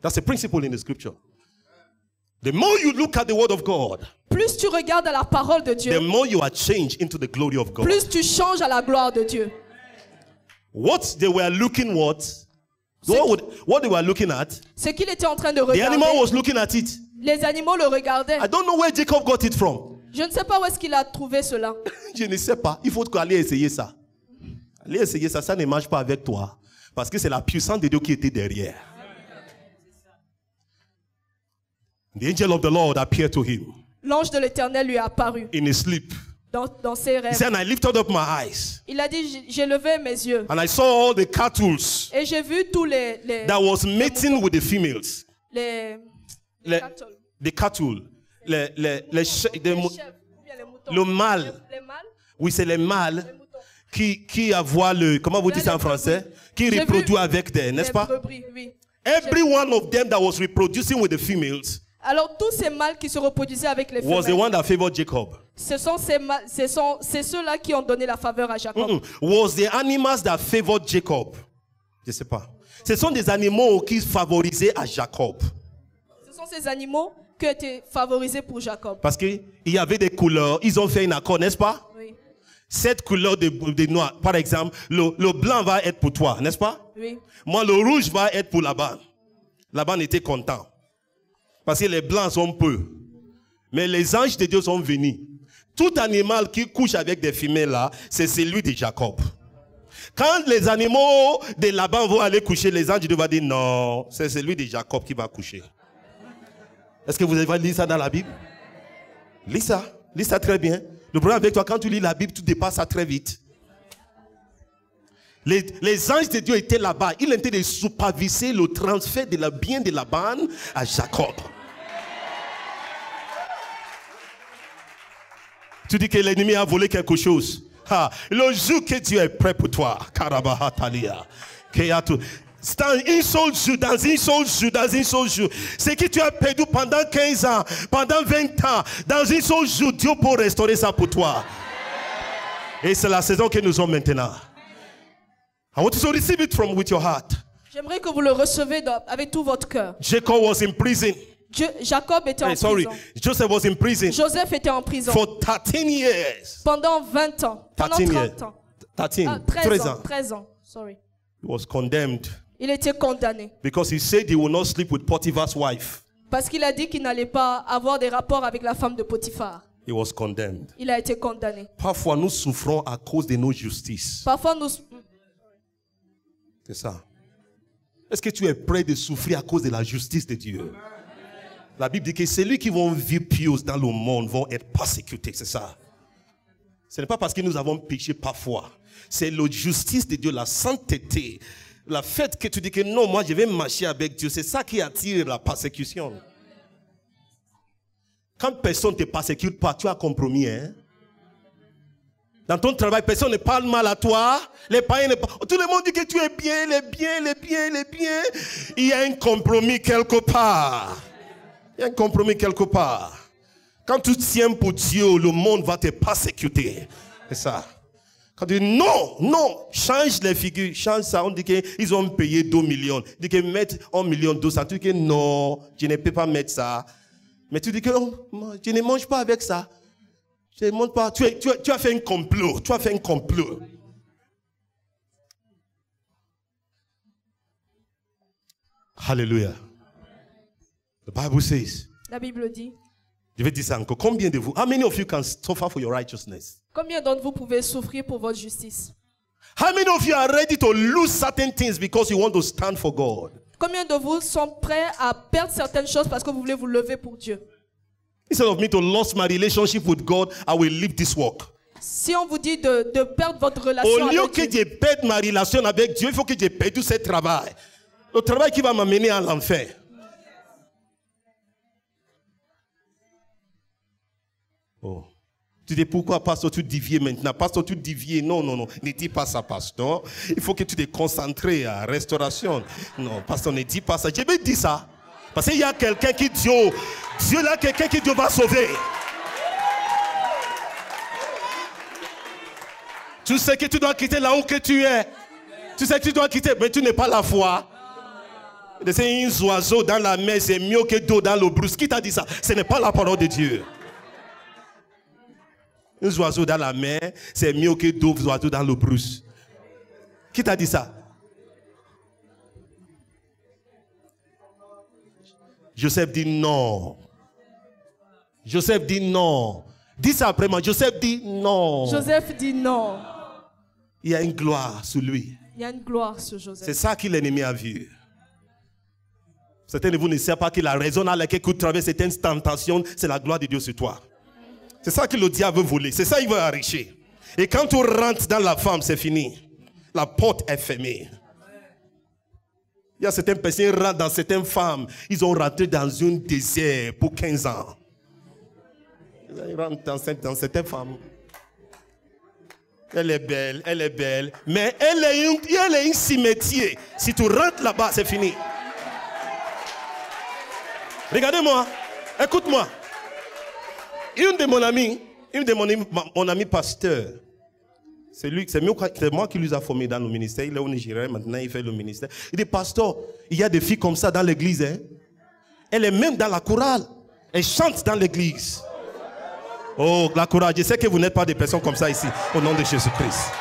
That's a principle in the scripture. The more you look at the word of God, Plus tu regardes à la parole de the Dieu, more you are changed into the glory of God. plus tu changes à la gloire de Dieu. What they were looking what they were looking at, Ce qu'il était en train de the animal regarder, was looking at it. les animaux le regardaient. I don't know where Jacob got it from. Je ne sais pas où est-ce qu'il a trouvé cela. Je ne sais pas. Il faut aller essayer ça. Aller essayer ça, ça ne marche pas avec toi. Parce que c'est la puissance de Dieu qui était derrière. The angel of the Lord appeared to him L'ange de l'Éternel lui est apparu in his sleep. dans ses He rêves. said, and I lifted up my eyes Il a dit, j'ai levé mes yeux and I saw all the cattle et j'ai vu tous les that was mating with the females. les Le- cattle, The cattle. les chèvres ou bien les moutons. Le mâle. Les mâles, Oui, c'est les mâles les moutons. qui avoir le, comment vous dites ça en français? Qui J'ai reproduit vu avec des, n'est-ce Les pas? brebis, oui. Every one of them that was reproducing with the females Alors tous ces mâles qui se reproduisaient avec les was the femelles, one that favored Jacob. c'est ceux-là qui ont donné la faveur à Jacob. Was the animals that favored Jacob. Je ne sais pas. Ce sont des animaux qui favorisaient à Jacob. Ce sont ces animaux qui ont été favorisés pour Jacob. Parce qu'il y avait des couleurs. Ils ont fait un accord, n'est-ce pas? Oui, Cette couleur de noir, par exemple, le blanc va être pour toi, n'est-ce pas? oui. Moi, le rouge va être pour Laban. Laban était content. Parce que les blancs sont peu. Mais les anges de Dieu sont venus. Tout animal qui couche avec des femelles là, c'est celui de Jacob. Quand les animaux de Laban vont aller coucher, les anges de Dieu vont dire non, c'est celui de Jacob qui va coucher. Est-ce que vous avez lu ça dans la Bible? Lis ça très bien. Le problème avec toi, quand tu lis la Bible, tu dépasses ça très vite. Les anges de Dieu étaient là-bas. Ils étaient de superviser le transfert de la bien de Laban à Jacob. Tu dis que l'ennemi a volé quelque chose. Le jour que Dieu est prêt pour toi, Karabahatalia, dans un seul jour, ce que tu as perdu pendant 15 ans, pendant 20 ans, dans un seul jour, Dieu peut restaurer ça pour toi. Et c'est la saison que nous sommes maintenant. I want you to receive it with your heart. J'aimerais que vous le recevez avec tout votre cœur. Jacob was in prison. Jacob était en prison. Joseph was in prison Joseph était en prison for 13 years. pendant 20 ans. Pendant 13 30 ans. 13 ans. Sorry. He was condemned Il était condamné. because he said he would not sleep with Potiphar's wife. Parce qu'il a dit qu'il n'allait pas avoir des rapports avec la femme de Potiphar. He was condemned. Il a été condamné. Parfois, nous souffrons à cause de nos justices. Parfois, nous... C'est ça. Est-ce que tu es prêt de souffrir à cause de la justice de Dieu? La Bible dit que celui qui vont vivre pieux dans le monde vont être persécutés. C'est ça. Ce n'est pas parce que nous avons péché parfois. C'est la justice de Dieu, la sainteté. Le fait que tu dis que non, moi je vais marcher avec Dieu. C'est ça qui attire la persécution. Quand personne ne te persécute pas, tu as compromis. Hein? Dans ton travail, personne ne parle mal à toi. Les païens ne parlent. Tout le monde dit que tu es bien, les biens. Il y a un compromis quelque part. Il y a un compromis quelque part. Quand tu tiens pour Dieu, le monde va te persécuter. C'est ça. Quand tu dis non, change les figures, change ça. On dit qu'ils ont payé 2 millions. On dit qu'ils mettent 1 million 200. Tu dis que non, je ne peux pas mettre ça. Mais tu dis que je ne mange pas avec ça. Je ne mange pas. Tu as fait un complot. Tu as fait un complot. Hallelujah. The Bible says. La Bible dit. Je vais dire ça encore. Combien de vous? How many of you can suffer for your righteousness? Combien d'entre vous pouvez souffrir pour votre justice? How many of you are ready to lose certain things because you want to stand for God? Combien de vous sont prêts à perdre certaines choses parce que vous voulez vous lever pour Dieu? Instead of me to lose my relationship with God, I will leave this work. Si on vous dit de perdre votre relation Au lieu avec que Dieu, je perde ma relation avec Dieu, il faut que je perde tout ce travail. Le travail qui va m'amener à l'enfer. Oh. Tu dis pourquoi, pasteur, tu dévies maintenant? Pasteur, tu dévies. Non. Ne dis pas ça, pasteur. Il faut que tu te concentres à la restauration. Non, pasteur, ne dis pas ça. Je vais dire ça. Parce qu'il y a quelqu'un qui dit, Dieu là, quelqu'un qui Dieu va sauver. Tu sais que tu dois quitter là où que tu es. Tu sais que tu dois quitter, mais tu n'es pas la foi. C'est un oiseau dans la mer, c'est mieux que d'eau dans l'eau brousse. Qui t'a dit ça? Ce n'est pas la parole de Dieu. Un oiseau dans la mer, c'est mieux que deux oiseaux dans l'eau brousse. Qui t'a dit ça? Joseph dit non. Joseph dit non. Dis ça après moi. Joseph dit non. Joseph dit non. Il y a une gloire sur lui. Il y a une gloire sur Joseph. C'est ça que l'ennemi a vu. Certains de vous ne savent pas que la raison à laquelle tu traverses certaines tentations, c'est la gloire de Dieu sur toi. C'est ça que le diable veut voler. C'est ça qu'il veut enrichir. Et quand tu rentres dans la femme, c'est fini. La porte est fermée. Il y a certaines personnes qui rentrent dans certaines femmes. Ils ont rentré dans un désert pour 15 ans. Ils rentrent dans certaines femmes. Elle est belle. Mais elle est un cimetière. Si tu rentres là-bas, c'est fini. Regardez-moi. Écoute-moi. Une de mon ami pasteur, c'est moi qui lui a formé dans le ministère. Il est au Nigeria, maintenant il fait le ministère. Il dit, pasteur, il y a des filles comme ça dans l'église. Hein? Elle est même dans la chorale. Elle chante dans l'église. Oh, la chorale. Je sais que vous n'êtes pas des personnes comme ça ici, au nom de Jésus-Christ.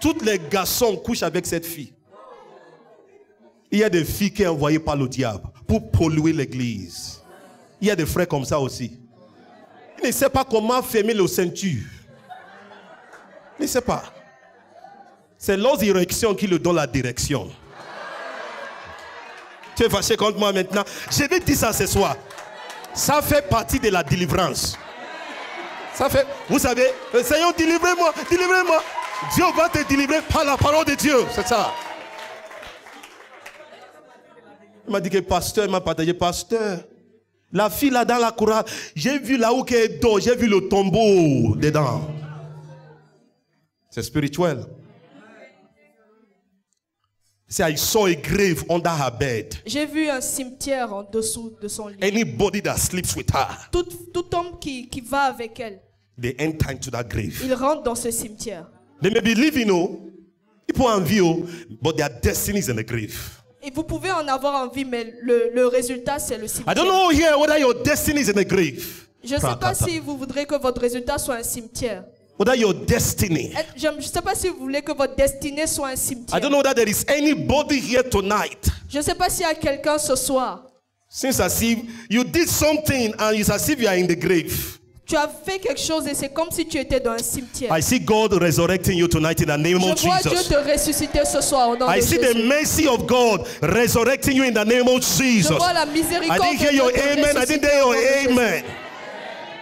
Tous les garçons couchent avec cette fille. Il y a des filles qui sont envoyées par le diable pour polluer l'église. Il y a des frères comme ça aussi. Ils ne savent pas comment fermer le ceinture. Ils ne savent pas. C'est leur direction qui leur donne la direction. Tu es fâché contre moi maintenant. Je vais dire ça ce soir. Ça fait partie de la délivrance. Ça fait, vous savez, Seigneur, délivrez-moi. Dieu va te délivrer par la parole de Dieu. C'est ça. Il m'a dit que pasteur, il m'a partagé, pasteur, la fille là dans la chorale, j'ai vu là où elle dort, j'ai vu le tombeau dedans. C'est spirituel. C'est I saw a grave under her bed. J'ai vu un cimetière en dessous de son lit. Anybody that sleeps with her, tout homme qui va avec elle, they enter into that grave. il rentre dans ce cimetière. They may be living, people envy, but their destiny is in the grave. Et vous pouvez en avoir envie, mais le résultat, c'est le cimetière. I don't know here whether your destiny is in the grave. Je ne sais pas si vous voudrez que votre résultat soit un cimetière. Whether your destiny. Je ne sais pas si vous voulez que votre destinée soit un cimetière. I don't know whether there is anybody here tonight. Je ne sais pas s'il y a quelqu'un ce soir. Since as if you did something and it's as if you are in the grave. Tu as fait quelque chose et c'est comme si tu étais dans un cimetière. I see God resurrecting you tonight in the name of Je vois Dieu Jesus. te ressusciter ce soir au nom de I see Jésus. the mercy of God resurrecting you in the name of Je Jesus. vois la I miséricorde didn't hear de your Dieu te amen. I ressusciter didn't hear au nom de your Jésus. amen.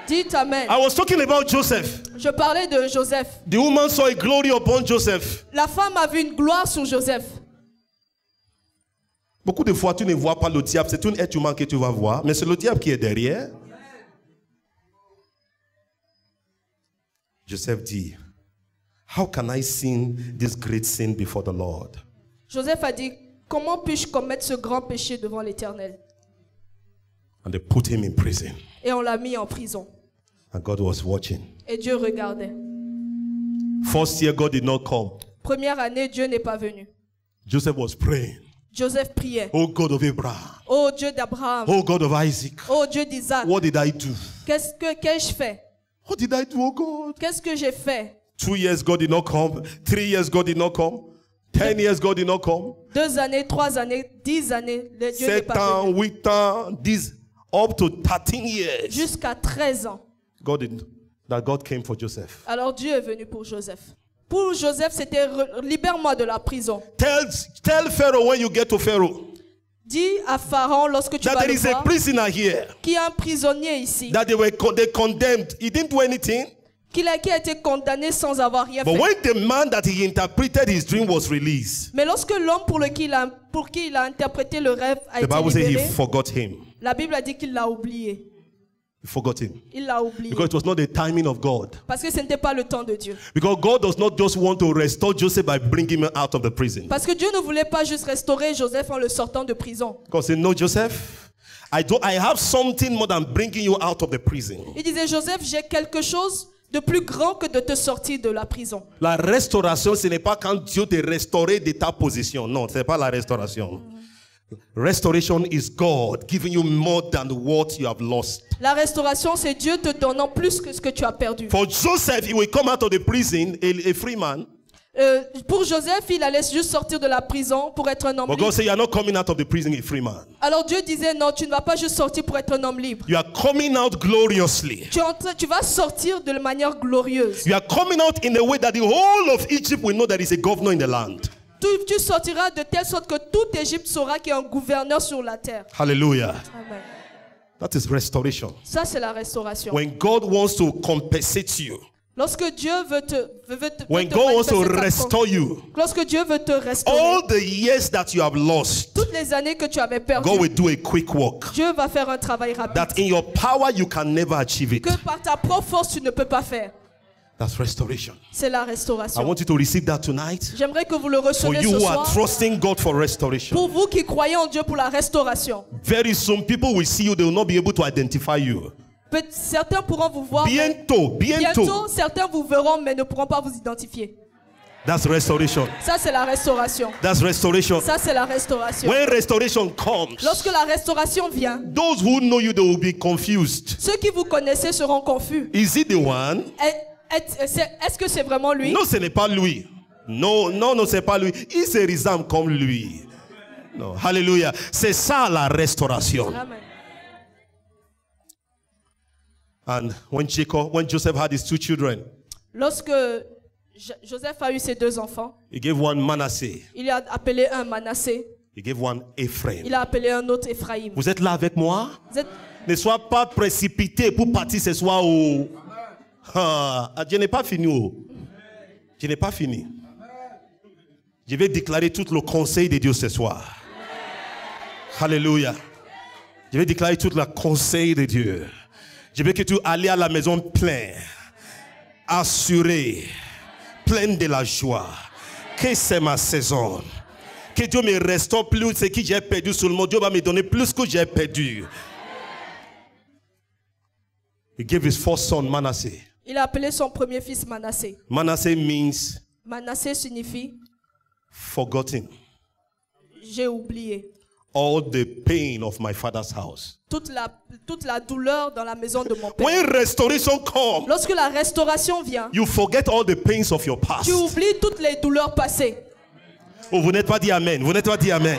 Dites amen. I was talking about Joseph. Je parlais de Joseph. The woman saw a glory upon Joseph. La femme a vu une gloire sur Joseph. Beaucoup de fois, tu ne vois pas le diable. C'est un être humain que tu vas voir, mais c'est le diable qui est derrière. Joseph dit, how can I sin this great sin before the Lord? Joseph a dit, comment puis-je commettre ce grand péché devant l'Éternel? And they put him in prison. Et on l'a mis en prison. And God was watching. Et Dieu regardait. First year, God did not come. Première année, Dieu n'est pas venu. Joseph was praying. Joseph priait. Oh God of Abraham. Oh Dieu d'Abraham. Oh God of Isaac. Oh Dieu d'Isaac. What did I do? Qu'est-ce que j'ai fait? What did I do, oh God? Qu'est-ce que j'ai fait? 2 years, God did not come. 3 years, God did not come. 10 years, God did not come. 2 années, 3 années, 10 années, le Dieu n'est 7 pas ans, venu. 8 ans, this up to 13 years. Jusqu'à 13 ans. God came for Joseph. Alors Dieu est venu pour Joseph. Pour Joseph, c'était libère-moi de la prison. Tell Pharaoh when you get to Pharaoh Dis à Pharaon lorsque tu that vas there le is a voir prisoner here. qu'il y a un prisonnier ici That they condemned. He didn't do anything. qui a été condamné sans avoir rien But fait. when the man that he interpreted his dream was released, Mais lorsque l'homme pour qui il a interprété le rêve a the été Bible says he libéré, forgot him. la Bible a dit qu'il l'a oublié. He forgot him. Il l'a oublié. Because it was not the timing of God. Parce que ce n'était pas le temps de Dieu. Because God does not just want to restore Joseph by bringing him out of the prison. Parce que Dieu ne voulait pas juste restaurer Joseph en le sortant de prison. God said, no, Joseph, I have something more than bringing you out of the prison. Il disait, Joseph, j'ai quelque chose de plus grand que de te sortir de la prison. La restauration, ce n'est pas quand Dieu te restaure de ta position. Non, ce n'est pas la restauration. Restoration is God giving you more than what you have lost. La restauration, c'est Dieu te donnant plus que ce que tu as perdu. For Joseph, he will come out of the prison a free man. Pour Joseph, il allait juste sortir de la prison pour être un homme But libre. God said, you are not coming out of the prison a free man. Alors Dieu disait, non, tu ne vas pas juste sortir pour être un homme libre. You are coming out gloriously. Tu vas sortir de manière glorieuse. You are coming out in a way that the whole of Egypt will know that is a governor in the land. Tu sortiras de telle sorte que toute Égypte saura qu'il y a un gouverneur sur la terre. Hallelujah. Amen. That is restoration. Ça, c'est la restauration. When God wants to compensate you, Lorsque Dieu veut te when God wants to manifester restore you, lorsque Dieu veut te restaurer, all the years that you have lost, toutes les années que tu avais perdues, God will do a quick work Dieu va faire un travail rapide that in your power you can never achieve it. que par ta propre force tu ne peux pas faire. That's restoration. C'est la I restauration. want you to receive that tonight. J'aimerais que vous le For receviez you ce who are soir. trusting God for restoration. Pour vous qui croyez en Dieu pour la restauration. Very soon people will see you, they will not be able to identify you. Certains pourront vous voir. mais Bientôt. certains vous verront mais ne pourront pas vous identifier. That's restoration. Ça, c'est la restauration. That's restoration. Ça, c'est la restauration. When restoration comes, Lorsque la restauration vient, those who know you, they will be confused. ceux qui vous connaissez seront confus. Is it the one? Est-ce que c'est vraiment lui? Non, ce n'est pas lui. Non, c'est pas lui. Il se ressemble comme lui. Non, hallelujah. C'est ça la restauration. Amen. And when Joseph had his 2 children, Lorsque Joseph a eu ses 2 enfants, he gave one Manasseh, il a appelé un Manassé, he gave one Ephraim. il a appelé un autre Ephraïm. Vous êtes là avec moi? Vous êtes- Ne sois pas précipité pour partir ce soir au... je n'ai pas fini. Je n'ai pas fini. Je vais déclarer tout le conseil de Dieu ce soir. Alléluia. Je vais déclarer tout le conseil de Dieu. Je veux que tu ailles à la maison plein, assuré, plein de la joie. Que c'est ma saison. Que Dieu me restaure plus ce que j'ai perdu sur le monde. Dieu va me donner plus que j'ai perdu. He gave his first son Manasseh. Il a appelé son premier fils Manassé. Manasseh means Manassé signifie forgotten. j'ai oublié. All the pain of my father's house. Toute la douleur dans la maison de mon père. When restoration comes, Lorsque la restauration vient, you forget all the pains of your past. tu oublies toutes les douleurs passées. Oh, vous n'êtes pas dit amen. Vous n'êtes pas dit amen.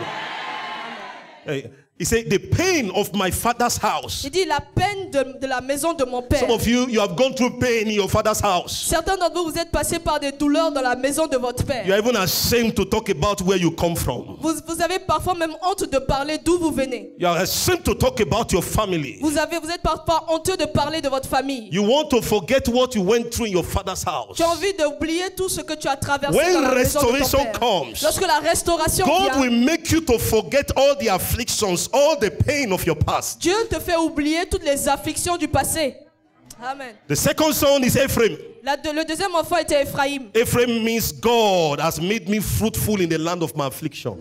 Hey, he said, the pain of my father's house. Il dit la peine de la maison de mon père. Some of you have gone through pain in your father's house. Certains d'entre vous, vous êtes passés par des douleurs dans la maison de votre père. You are even ashamed to talk about where you come from. Vous avez parfois même honte de parler d'où vous venez. You are ashamed to talk about your family. Vous êtes parfois honteux de parler de votre famille. You want to forget what you went through in your father's house. Tu as envie d'oublier tout ce que tu as traversé When dans la maison de ton restoration père. comes, Lorsque la restauration God vient, will make you to forget all the afflictions, all the pain of your past. Dieu te fait oublier toutes les afflictions du passé. Amen. The second son is Ephraim. Le deuxième enfant était Ephraim. Ephraim means God has made me fruitful in the land of my affliction.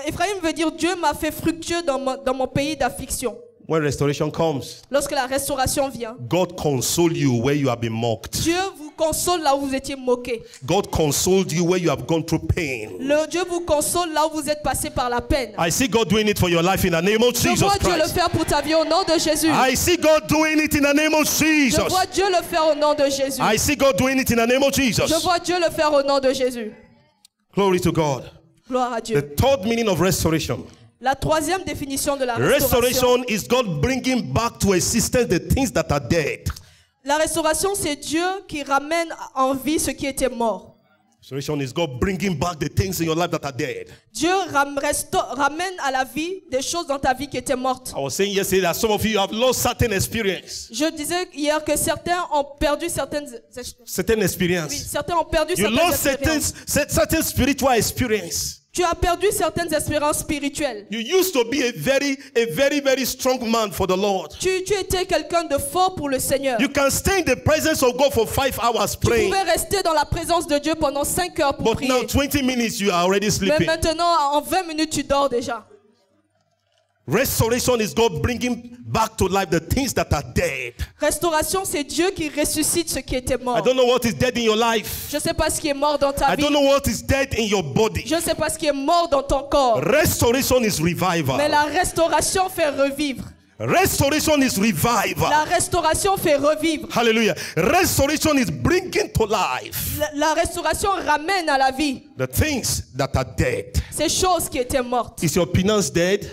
Ephraim veut dire Dieu m'a fait fructueux dans mon pays d'affliction. When restoration comes, Lorsque la restauration vient, God console you where you have been mocked. Dieu vous console là où vous étiez moqué. God consoled you where you have gone through pain. Dieu vous console là où vous êtes passé par la peine. I see God doing it for your life in the name of Je Jesus vois Dieu le Christ. faire pour ta vie au nom de Jésus. I see God doing it in the name of Je Jesus. vois Dieu le faire au nom de Jésus. I see God doing it in the name of Jesus. Je vois Dieu le faire au nom de Jésus. Glory to God. Gloire à The Dieu. third meaning of restoration. La troisième définition de la restauration. Restoration is God bringing back to existence the things that are dead. La restauration, c'est Dieu qui ramène en vie ce qui était mort. Restoration is God bringing back the things in your life that are dead. Dieu ramène à la vie des choses dans ta vie qui étaient mortes. I was saying yesterday that some of you have lost certain experience. Je disais hier que certains ont perdu certaines Certain experience. oui, certains ont perdu You certaines lost expériences. certain spiritual experience. Tu as perdu certaines espérances spirituelles. You used to be a very strong man for the Lord. Tu étais quelqu'un de fort pour le Seigneur. You can stay in the presence of God for 5 hours Tu praying. pouvais rester dans la présence de Dieu pendant 5 heures pour But now prier. 20 minutes you are already Mais sleeping. maintenant, en 20 minutes, tu dors déjà. Restoration is God bringing back to life the things that are dead. Restauration, c'est Dieu qui ressuscite ce qui était I mort. don't know what is dead in your life. Je ne sais pas ce qui est mort dans ta I vie. don't know what is dead in your body. Je ne sais pas ce qui est mort dans ton corps. Restoration is Mais revival. la restauration fait revivre. Restoration is revival. La restauration fait revivre. Hallelujah. Restoration is bringing to life La restauration ramène à la vie the things that are dead. ces choses qui étaient mortes. Is your finance dead?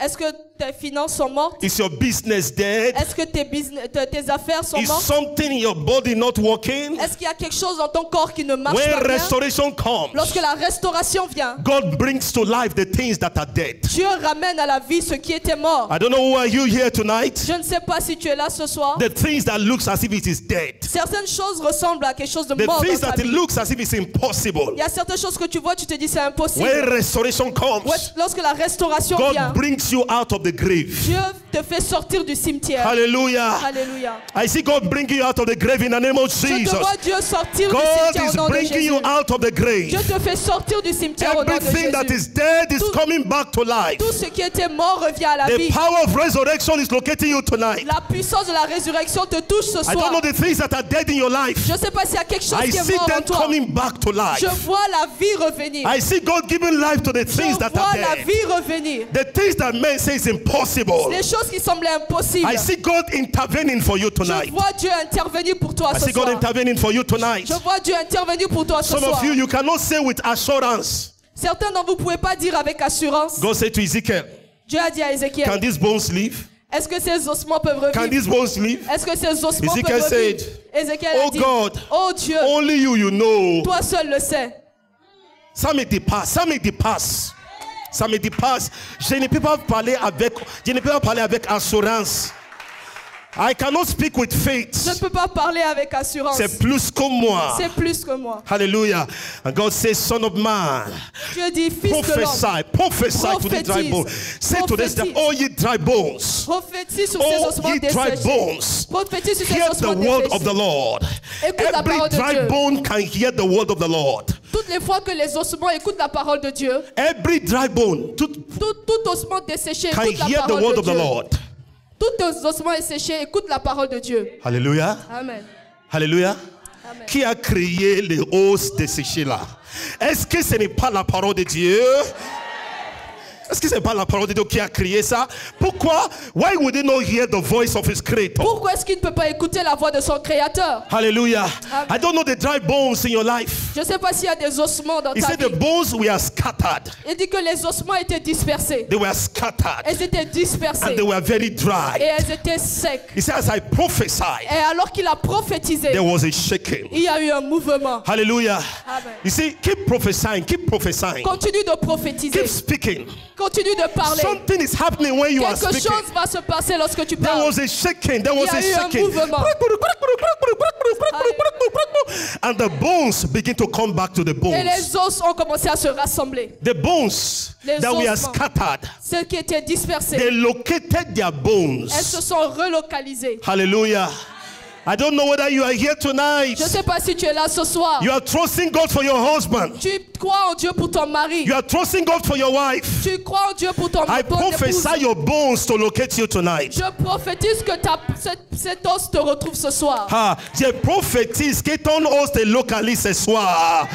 Est-ce que tes finances sont mortes? Is your business dead? Est-ce que tes affaires sont Is mortes? something in your body not working? Est-ce qu'il y a quelque chose dans ton corps qui ne marche When pas bien? restoration comes, Lorsque la restauration vient, God brings to life the things that are dead. Dieu ramène à la vie ce qui était mort. I don't know who are you here tonight. Je ne sais pas si tu es là ce soir. The things that looks as if it is dead. Certaines choses ressemblent à quelque chose de The mort things dans ta that it vie. looks as if it's impossible. Il y a certaines choses que tu vois, tu te dis c'est impossible. When restoration comes, Lorsque la restauration vient, God brings you out of the grave. Dieu te fait sortir du cimetière. Hallelujah. Alléluia. I see God bringing you out of the grave in the name of Je te Jesus. vois Dieu sortir du God cimetière au is nom de bringing Jésus. you out of the grave. Dieu te fait sortir du cimetière au nom de Everything that Jésus. is dead is Tout- coming back to life. Tout ce qui était mort revient à la The vie. power of resurrection is locating you tonight. La puissance de la résurrection te touche ce I don't soir. know the things that are dead in your life. Je ne sais pas s'il y a quelque chose I qui est see mort en them toi. coming back to life. Je vois la vie revenir. I see God giving life to the Je things that are vois la dead. vie revenir. The things that men say is impossible. Les choses qui semblaient impossibles. I see God intervening for you Je tonight. vois Dieu intervenir pour toi I ce see God soir. intervening for you tonight. Je vois Dieu intervenir pour toi ce Some soir. of you cannot say with assurance. Certains d'entre vous ne pouvez pas dire avec assurance. God said to Ezekiel, Dieu a dit à can Ézéchiel, these bones live? est-ce que ces ossements peuvent Can revivre? these bones live? Est-ce que ces ossements Ezekiel peuvent revivre? said, Ézéchiel Oh a dit, God, oh Dieu, only you know. toi seul le sais. Ça me dépasse, ça me dépasse. Ça me dépasse. Je ne peux pas parler avec assurance. I cannot speak with faith. Je ne peux pas parler avec assurance. C'est plus que moi. C'est plus que moi. Hallelujah. And God says, Son of man, Dieu dit, fils de l'homme, prophesy to the dry bones. Say to this, Prophétise. oh ye dry bones, prophétise sur ces oh ossements ye dry desséchés. bones, Prophétise sur ces hear the ossements word of the desséchés. Lord. Écoute la Every parole de dry Dieu. bone can hear the word of the Lord. Toutes les fois que les ossements écoutent la parole de Dieu, Every dry bone tout ossement desséché can écoute la hear the parole word de of the Dieu. Lord. Tout ossements desséché écoute la parole de Dieu. Hallelujah. Amen. Hallelujah. Amen. Qui a créé les os desséchés là? Est-ce que ce n'est pas la parole de Dieu? Est-ce que ce n'est pas la parole de Dieu qui a créé ça? Pourquoi? Why would he not hear the voice of his creator? Pourquoi est-ce qu'il ne peut pas écouter la voix de son créateur? Hallelujah. Amen. I don't know the dry bones in your life. Je ne sais pas s'il y a des ossements dans He ta said the vie. bones were scattered. Il dit que les ossements étaient dispersés. They were scattered. Elles étaient And dispersées. they were very Et dry. elles étaient secs. He said, as I prophesied, Et alors qu'il a prophétisé, there was a shaking. il y a eu un mouvement. Hallelujah. Amen. You see, keep prophesying, keep prophesying. Continue de prophétiser. Keep speaking. Continue de parler. Something is happening when you are Quelque speaking. chose va se passer lorsque tu There parles. was a shaking. There was Il y a a eu un shaking. mouvement. And the bones begin to come back to the Et bones. les os ont commencé à se rassembler. The bones Les that were ossements. scattered, Celles qui étaient dispersées, they located their elles bones. se sont relocalisées. Hallelujah. I don't know whether you are here tonight. Je ne sais pas si tu es là ce soir. You are trusting God for your husband. Tu crois en Dieu pour ton mari. You are trusting God for your wife. Tu crois en Dieu pour ton I épouse. prophesy your bones to locate you tonight. Je prophétise que cet os te retrouve ce soir. Je prophétise que ton os te localise ce soir.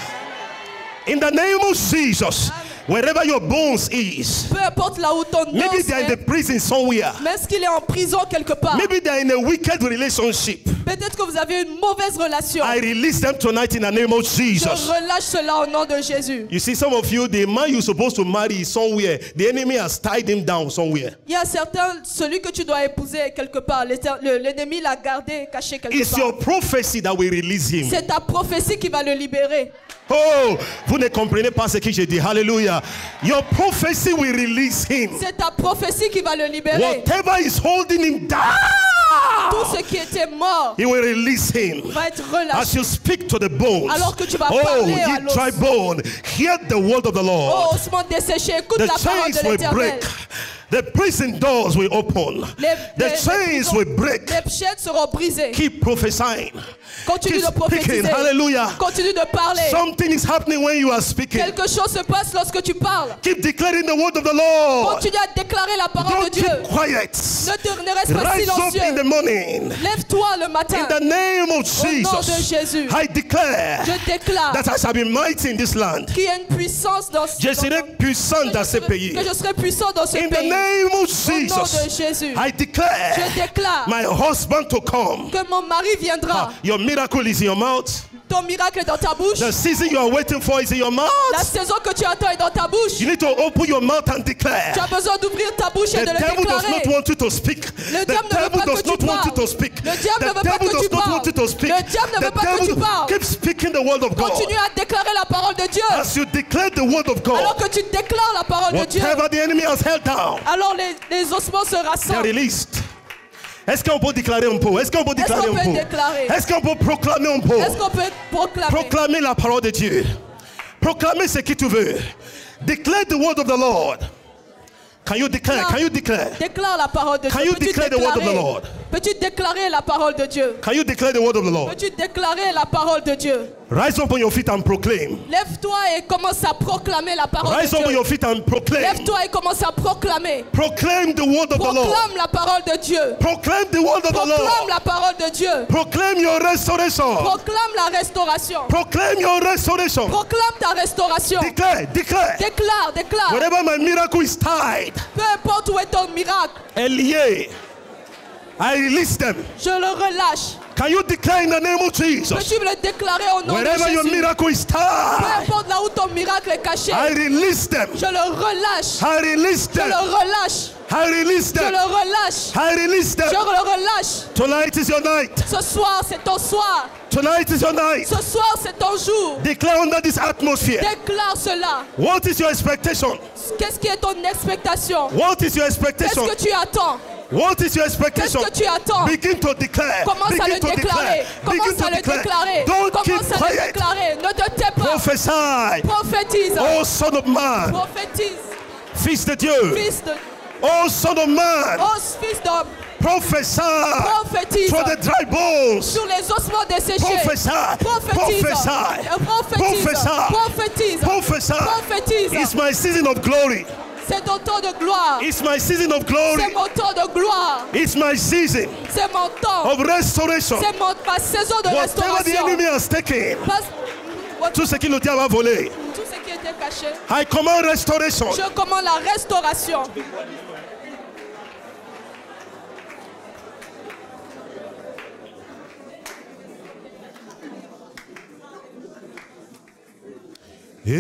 In the name of Jesus. Wherever your bones is. Peu importe là où ton Maybe os they are in est. the prison somewhere. Mais est-ce qu'il est en prison quelque part? Maybe they are in a wicked relationship. Peut-être que vous avez une mauvaise relation. I release them tonight in the name of Je Jesus. relâche cela au nom de Jésus. You see, some of you, the man you're supposed to marry is somewhere. The enemy has tied him down somewhere. Il y a certains, celui que tu dois épouser est quelque part. L'ennemi l'a gardé, caché quelque It's part. your prophecy that will release him. C'est ta prophétie qui va le libérer. Oh, vous ne comprenez pas ce que je dis. Hallelujah. Your prophecy will release him. C'est ta prophétie qui va le libérer. Whatever is holding him down, Tout ce qui était mort he will release him. va être As relâché. you speak to the bones, Alors que tu vas oh, parler à ye l'os. dry bone, hear the word of the Oh, Lord. ossements desséchés, écoute The la parole chains de will l'Éternel. break. The prison doors will open. The chains will break. Les chaînes seront brisées. Keep prophesying. Continue Keep de prophétiser. speaking. Hallelujah. Continue de parler. Something is happening when you are speaking. Quelque chose se passe lorsque tu parles. Keep declaring the word of the Lord. Continue à déclarer la parole de Don't Dieu. keep quiet. Ne reste pas Rise up in the silencieux. morning. Lève-toi le matin. In the name of Au nom de Jesus, Jésus. I declare Je déclare that I shall be mighty in this land. qu'il y a une puissance dans ce Je serai puissant dans ce pays. que je serai puissant dans ce In the pays. name of Au nom de Jesus, Jésus. I declare Je déclare my husband to come. que mon mari viendra. Your miracle is in your mouth. Ton miracle est dans ta bouche. The season you are waiting for is in your La mouth. saison que tu attends est dans ta bouche. You need to open your mouth and declare. Tu as besoin d'ouvrir ta bouche et The de le devil does déclarer. not want you to speak. Le The diable ne veut devil pas does que tu not want you parles. to speak. Le diable ne The veut pas devil que tu does not parles. want you to speak. Le diable ne The veut pas que tu devil parles. keep speaking the word of God. Continue à déclarer la parole de Dieu. As you declare the word of Alors God, que tu déclares la parole de Dieu, whatever the enemy has held down, alors les ossements se they are rassemblent. released. Est-ce qu'on peut déclarer un peu? Est-ce qu'on peut déclarer qu'on un peut peu? déclarer? Est-ce qu'on peut proclamer un peu? Est-ce qu'on peut proclamer? Proclamer la parole de Dieu. Proclamer ce que tu veux. Declare the word of the Lord. Can you declare? Can you declare? Déclare la parole de Can Dieu. you declare the word of the Lord? Peux-tu déclarer la parole de Dieu? Can you declare the word of the Lord? Peux-tu déclarer la parole de Dieu? Rise up on your feet and proclaim. Lève-toi et commence à proclamer la parole Rise de up on Dieu. your feet and proclaim. Lève-toi et commence à proclamer. Proclaim the word of the Lord. Proclame la parole de Dieu. Proclaim the word of the Proclame Lord. la parole de Dieu. Proclaim your restoration. Proclame la restauration. Proclaim your restoration. Proclame ta restauration. Declare, declare. Déclare, déclare. Wherever my miracle is tied Peu importe où est ton miracle, and lié, I release them. je le relâche. Can you declare in the name of Jesus? Peux-tu me le déclarer au nom de Wherever your Jésus? miracle is Peu tied, importe là où ton miracle est caché, I release them. je le relâche. I release Je them. le relâche. I release Je them. le relâche. I release Je them. le relâche. Tonight is your night. Ce soir, c'est ton soir. Tonight is your night. Ce soir, c'est ton jour. Declare under this atmosphere. Déclare cela. What is your expectation? Qu'est-ce qui est ton expectation? What is your Qu'est-ce expectation? que tu attends? What is your Qu'est-ce expectation? que tu attends? Begin to declare. Commence à Begin le to déclarer. declare. Begin Commence to à le declare. déclarer. Don't keep Commence à le quiet. déclarer. Ne te tais pas. Prophesy. Prophétise. Oh son of man. Prophétise. Fils de Dieu. Fils de... Oh son of man. Oh, fils d'homme. Prophesy. Prophétise. For the dry bones. Sur les ossements desséchés. Prophesy. Prophétise. Prophesy. Prophétise. Prophesy. Prophétise. Prophesy. Prophétise. It's my season of glory. C'est ton temps de gloire. It's my season of glory. C'est mon temps de gloire. It's my season C'est mon temps. of restoration. C'est ma saison de Whatever the restauration. enemy has taken, Parce- tout ce que le diable a volé, Tout ce qui était caché. I command restoration. Je commande la restauration.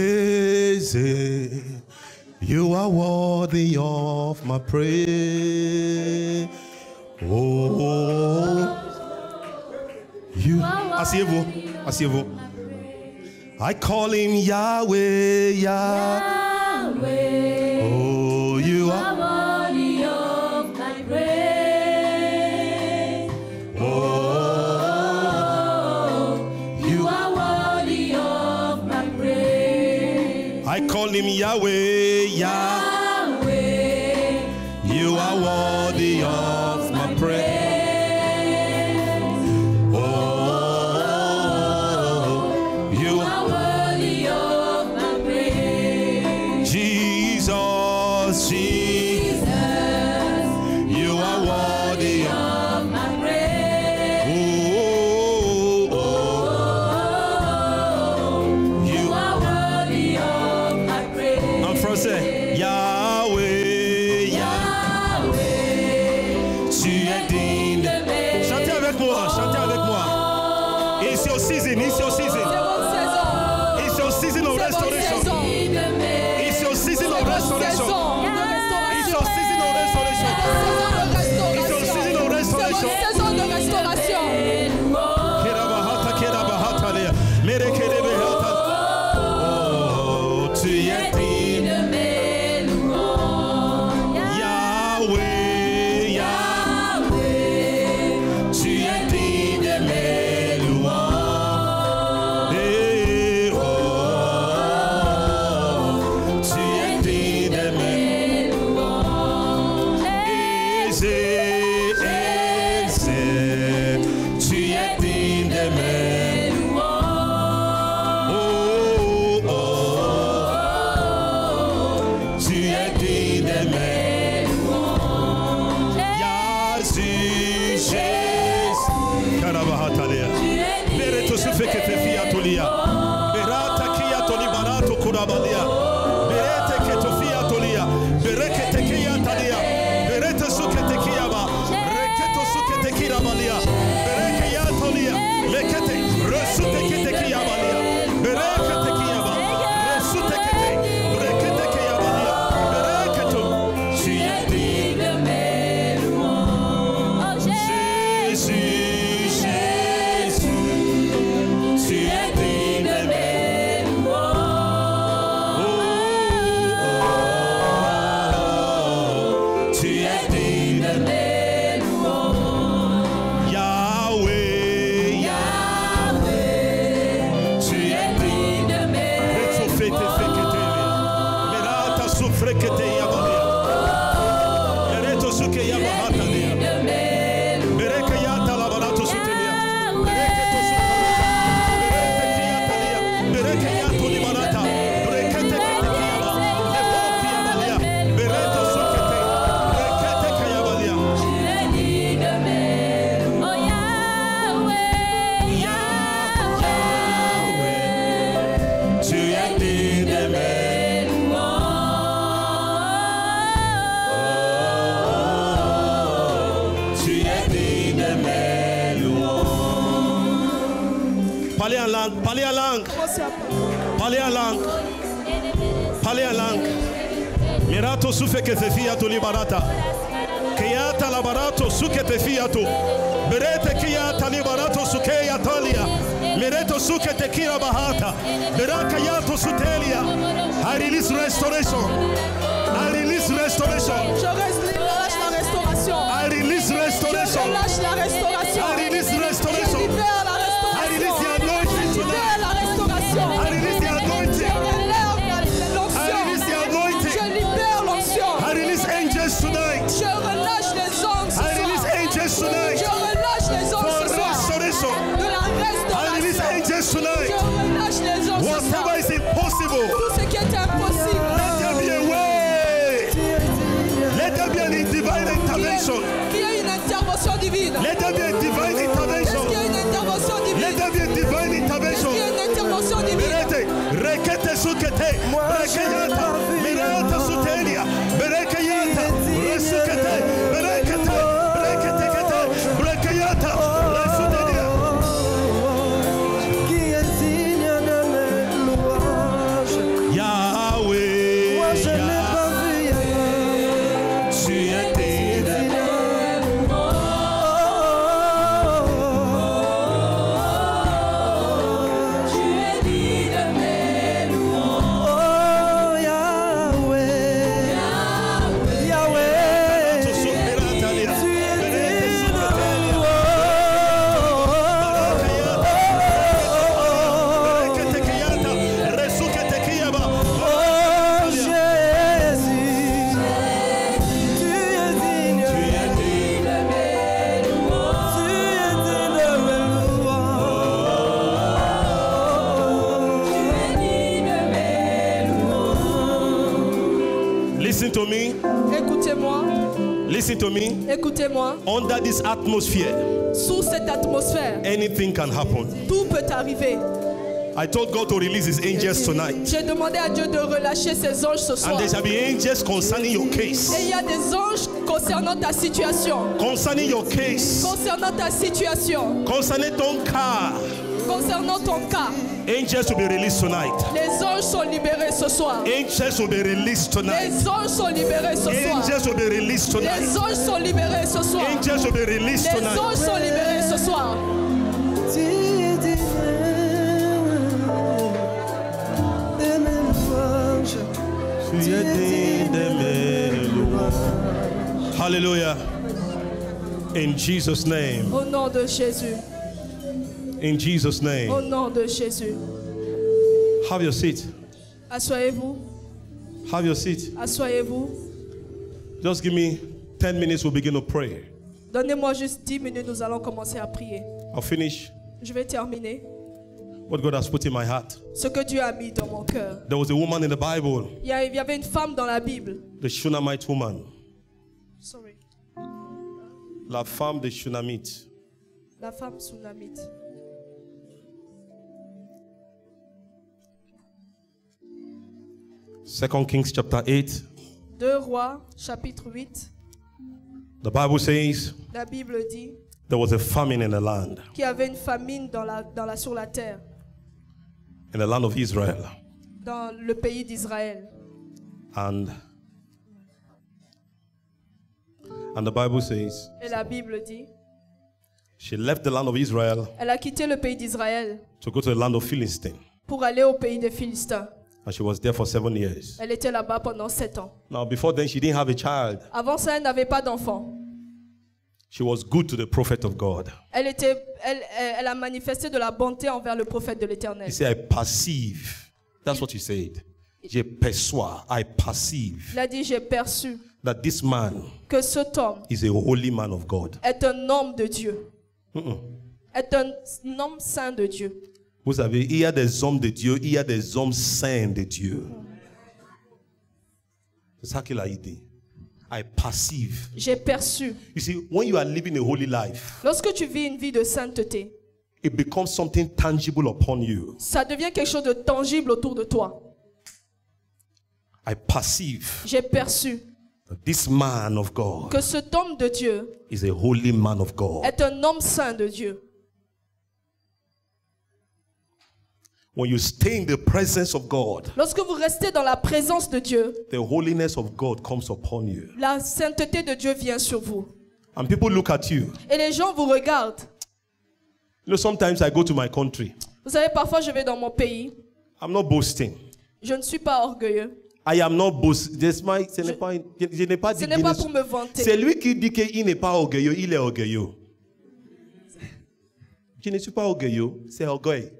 Easy, you are worthy of my praise. Oh, you. Asseyez-vous, asseyez-vous. I call him Yahweh, Yahweh. Oh, you are. worthy of my praise. Oh, You are worthy of my praise. I call him Yahweh, Yahweh, You are worthy of my praise. your season. It's your season. C'est votre saison. It's your season of C'est votre restoration. saison. It's your season of Saison restoration. de It's restauration. your season of restoration. It's your season of C'est restoration. votre saison de restauration. Kerabahata, kerabahata, lea. Merekerebehata. Oh, tu es digne. Yahweh, Yahweh, tu es digne de mes louanges. Eh, oh, tu es digne de mes louanges. Tu es digne de mes louanges. Oh, oh, tu es digne de mes louanges. Jésus, Jésus. Karabahatalia. Bereto sufeke tefia tolia. Berata kia toli barato kurabalia. Berete ke tofia tolia. Bereke tekia talia. Berete suke tekia ba. Reketo suke tekira balia. Bereke ya tolia. Lekete resute ke tekia balia. Bereke tekia ba. Resute ke te. Rekete kia balia. Bereke to. Tu es digne de mes louanges. Jésus, Jésus. Tu es digne de mes louanges. Oh, oh, tu es digne de mes louanges. Yahweh, Yahweh, tu es digne de mes louanges. Merata sufrekete yabalia. Mereto suke yabahatalia. Bereke yata labarato sutelia. Bereke to sutelia. Bereke yato libarata. Rekete ketekiaba. Lepoki yabalia. Bereto sukete. Rekete kayabalia. Yahweh, tu es digne de mes louanges. Tu es digne de mes louanges. Parlez en langue, parlez en langue, Commencez à parler. parlez en langue, parlez en langue. Mirato sufe que te fiato liberata. Kiata labarato suke te fiato. Berete kiata libarato suke yatalia. Mireto suke te kira bahata. Beraka yato sutelia. I release restoration. I release restoration. Je relâche la restauration. I release Je restoration. relâche la restauration. I release Je restoration. libère la I release the restauration. anointing Je tonight. libère la restauration. I release the Je anointing. relève I release the l'onction. anointing. Je libère l'onction. I release angels tonight. Je relâche les anges ce I release soir. angels Je tonight. relâche les anges For ce soir. restoration. De la I release restauration. angels Je tonight. relâche les anges ce soir. Whatever is impossible, Tout ce qui est impossible. let there be a way. Let there be a divine intervention. Qu'il y ait une intervention divine. Let there be a divine Est-ce intervention. qu'il y a une intervention divine? Let there be a divine Est-ce intervention. qu'il y a une intervention divine? Berete, rekete sukete, rekeyata, mirata sutelia, berekeyata, resukete, berekete, berekete kete, berekeyata, resutelia. Qui est digne de mes louanges. Yahweh, Moi je n'ai Yahweh, pas vu ailleurs. tu es digne. Oh Yahweh, Yahweh, Tu superatalia, tu es berete digne de suketelia, berekete keyata, resukete kiyaba. Oh Jésus, tu es digne, tu es digne de mes louanges. Listen to me, Écoutez-moi, listen to me. écoutez-moi. Under this atmosphere, Sous cette atmosphère, anything can happen. tout peut arriver. I told God to release his angels tonight. J'ai demandé à Dieu de relâcher ses anges ce And soir. there shall be angels concerning your Et case. il y a des anges concernant ta situation. Concerning your case. Concernant ta situation. Concerning ton car. Concernant Concernant ton cas, angels will be released tonight. les anges sont libérés ce soir. Angels will be released tonight. Les anges sont libérés ce soir. Angels will be released tonight. Les anges sont libérés ce soir. Angels will be released Les tonight. anges sont libérés ce soir. Hallelujah. In Jesus' name. Au nom de Jésus. In Jesus' Au name. nom de Jésus. Have your seat. Assoyez-vous. Have your seat. Assoyez-vous. Just give me 10 minutes, we'll begin to pray. Donnez-moi juste 10 minutes, nous allons commencer à prier. I'll finish Je vais terminer. what God has put in my heart. Ce que Dieu a mis dans mon cœur. There was a woman in the Bible, Il y avait une femme dans la Bible. the Shunammite woman. Sorry. La femme de Shunammite. La femme Sunamite. Second Kings chapter 8. 2 Rois, chapitre 8. The Bible says La Bible dit there was a famine in the land, qu'il y avait une famine sur la terre, in the land of Israel. dans le pays d'Israël. And the Bible says Et la Bible dit, she left the land of Israel elle a quitté le pays d'Israël to go to the land of Philistine. pour aller au pays des Philistins. And she was there for 7 years. Elle était là-bas pendant 7 ans. Now, before then, she didn't have a child. Avant ça, elle n'avait pas d'enfant. She was good to the prophet of God. Elle a manifesté de la bonté envers le prophète de l'Éternel. He said, I perceive. That's what he said. Je perçois, I perceive Il a dit, j'ai perçu that this man que cet homme is a holy man of God. est un homme de Dieu. Est un homme saint de Dieu. Vous savez, il y a des hommes de Dieu, il y a des hommes saints de Dieu. C'est ça qu'il a dit. I perceive. J'ai perçu. You see, when you are living a holy life, Lorsque tu vis une vie de sainteté, it becomes something tangible upon you. ça devient quelque chose de tangible autour de toi. I perceive J'ai perçu that this man of God que cet homme de Dieu is a holy man of God. est un homme saint de Dieu. When you stay in the presence of God, Lorsque vous restez dans la présence de Dieu, the holiness of God comes upon you. la sainteté de Dieu vient sur vous. And people look at you. Et les gens vous regardent. You know, sometimes I go to my country. Vous savez, parfois je vais dans mon pays. I'm not boasting. Je ne suis pas orgueilleux. I am not boasting. Ce n'est pas, je n'ai pas dit. Ce n'est pas pour me vanter. C'est lui qui dit qu'il n'est pas orgueilleux, il est orgueilleux. Je ne suis pas orgueilleux, c'est orgueil.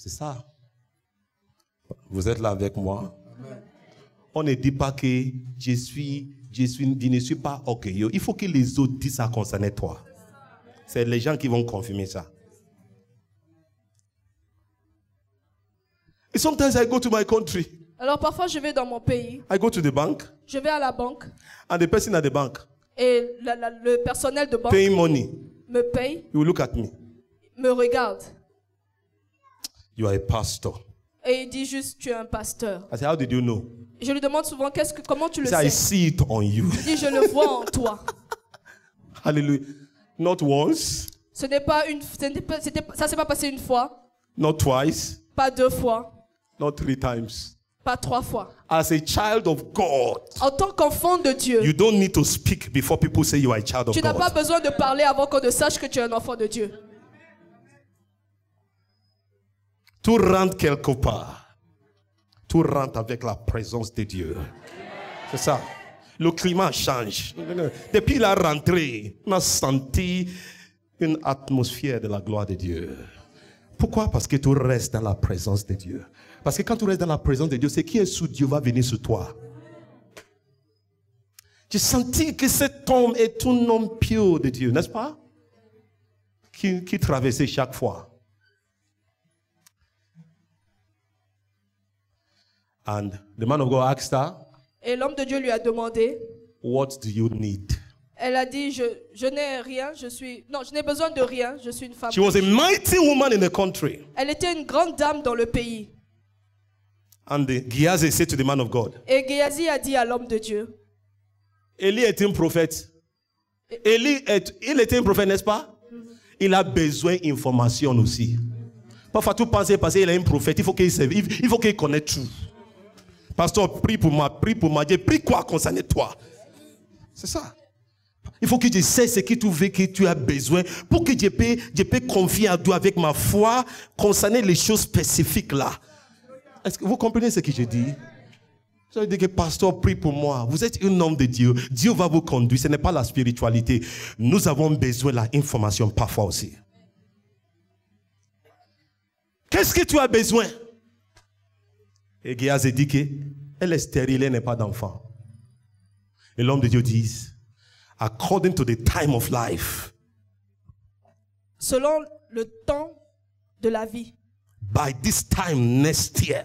C'est ça. Vous êtes là avec moi? On ne dit pas que je ne suis pas orgueilleux. Il faut que les autres disent ça concernant toi. C'est les gens qui vont confirmer ça. And sometimes I go to my country. Alors parfois je vais dans mon pays. I go to the bank. Je vais à la banque. And the person at the bank Et le personnel de banque paying money. me paye, You will look at me. me regarde. You are a pastor. Et il dit juste, tu es un pasteur. I say, how did you know? Je lui demande souvent, comment tu He le say, I sais? see it on you. Il dit, je le vois en toi. Hallelujah. Not once, Ça s'est pas passé une fois, not twice, pas 2 fois, not 3 times. pas 3 fois. As a child of God, En tant qu'enfant de Dieu, you don't need to speak before people say you are a child of tu n'as pas God. besoin de parler avant qu'on ne sache que tu es un enfant de Dieu. Tout rentre quelque part. Tout rentre avec la présence de Dieu. C'est ça. Le climat change. Depuis la rentrée, on a senti une atmosphère de la gloire de Dieu. Pourquoi? Parce que tu restes dans la présence de Dieu. Parce que quand tu restes dans la présence de Dieu, c'est qui est sous Dieu va venir sur toi. J'ai senti que cet homme est un homme pieux de Dieu, n'est-ce pas? Qui traversait chaque fois. And the man of God asked her, Et l'homme de Dieu lui a demandé, what do you need? elle a dit, je n'ai rien, je n'ai besoin de rien, je suis une femme. She was a mighty woman in the country. Elle était une grande dame dans le pays. And Gehazi said to the man of God, Et Géasi a dit à l'homme de Dieu, Élie est un prophète. Il était un prophète, n'est-ce pas? il a besoin d'information aussi. Parfois, tout penser parce qu'il est un prophète, il faut qu'il connaisse tout. Pasteur, prie pour moi, Dieu, prie quoi concernant toi? C'est ça. Il faut que je sache ce que tu veux, que tu as besoin, pour que je peux confier à Dieu avec ma foi concernant les choses spécifiques là. Est-ce que vous comprenez ce que je dis? Je dis que pasteur, prie pour moi. Vous êtes un homme de Dieu. Dieu va vous conduire. Ce n'est pas la spiritualité. Nous avons besoin de l'information parfois aussi. Qu'est-ce que tu as besoin? Et Géasi dit qu'elle est stérile, elle n'est pas d'enfant. Et l'homme de Dieu dit, according to the time of life, selon le temps de la vie. By this time next year,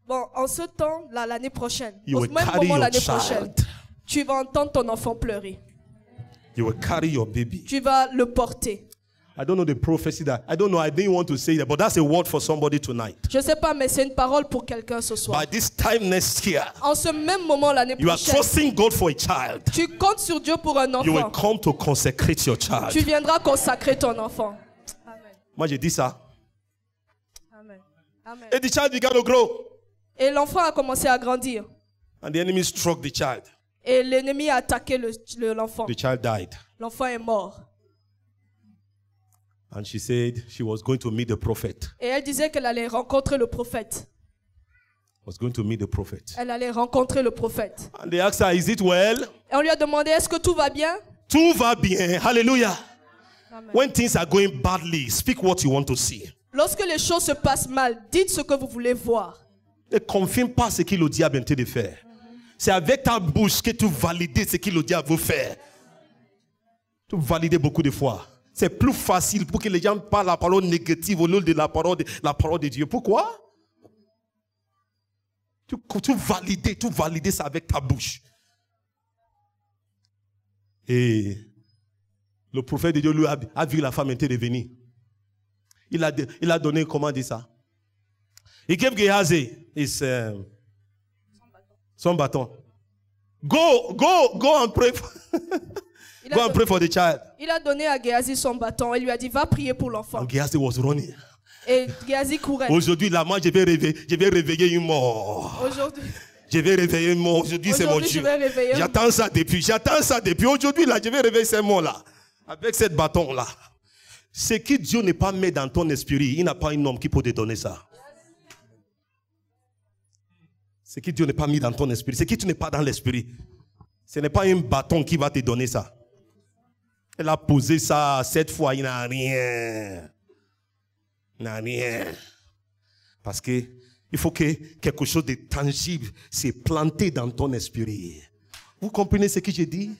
bon, en ce temps, l'année prochaine, you au will même carry moment your l'année prochaine, child. tu vas entendre ton enfant pleurer. You will carry your baby. Tu vas le porter. I don't know the prophecy that, I don't know, I didn't want to say that, but that's a word for somebody tonight. Je ne sais pas, mais c'est une parole pour quelqu'un ce soir. By this time next year, En ce même moment l'année you are prochaine, trusting God for a child. tu comptes sur Dieu pour un You will enfant. come to consecrate your child. Tu viendras consacrer ton enfant. Amen. Moi, j'ai dit ça. Amen. Amen. And the child began to grow. Et l'enfant a commencé à grandir. And the enemy struck the child. Et l'ennemi a attaqué l'enfant. The child died. L'enfant est mort. And she said she was going to meet the prophet. Et elle disait qu'elle allait rencontrer le prophète. Was going to meet the prophet. Elle allait rencontrer le prophète. And they asked her, is it well? Et on lui a demandé, est-ce que tout va bien? Tout va bien. Hallelujah. Amen. When things are going badly, speak what you want to see. Lorsque les choses se passent mal, dites ce que vous voulez voir. Ne confirme pas ce que le diable est en train de faire. C'est avec ta bouche que tu valides ce que le diable veut faire. Tu valides beaucoup de fois. C'est plus facile pour que les gens parlent la parole négative au lieu de la parole de Dieu. Pourquoi? Tu valides ça avec ta bouche. Et le prophète de Dieu lui a vu la femme était revenue. Il a donné, comment dire ça? He gave Gehazi son bâton. Go and pray for, go and pray for the child. Il a donné à Géasi son bâton et lui a dit, va prier pour l'enfant. And Gehazi was running. Et Géasi courait. Aujourd'hui, là, moi, je vais réveiller une mort. Aujourd'hui, Je vais réveiller une mort. Aujourd'hui, c'est mon je Dieu. vais réveiller. J'attends ça depuis. Aujourd'hui, là, je vais réveiller ces morts-là. Avec cette bâton-là. Ce que Dieu n'est pas mis dans ton esprit, il n'a pas un homme qui peut te donner ça. Ce que Dieu n'est pas mis dans ton esprit, ce que tu n'es pas dans l'esprit, ce n'est pas un bâton qui va te donner ça. Elle a posé ça 7 fois, il n'a rien. Il n'a rien. Parce que il faut que quelque chose de tangible s'est planté dans ton esprit. Vous comprenez ce que je dis?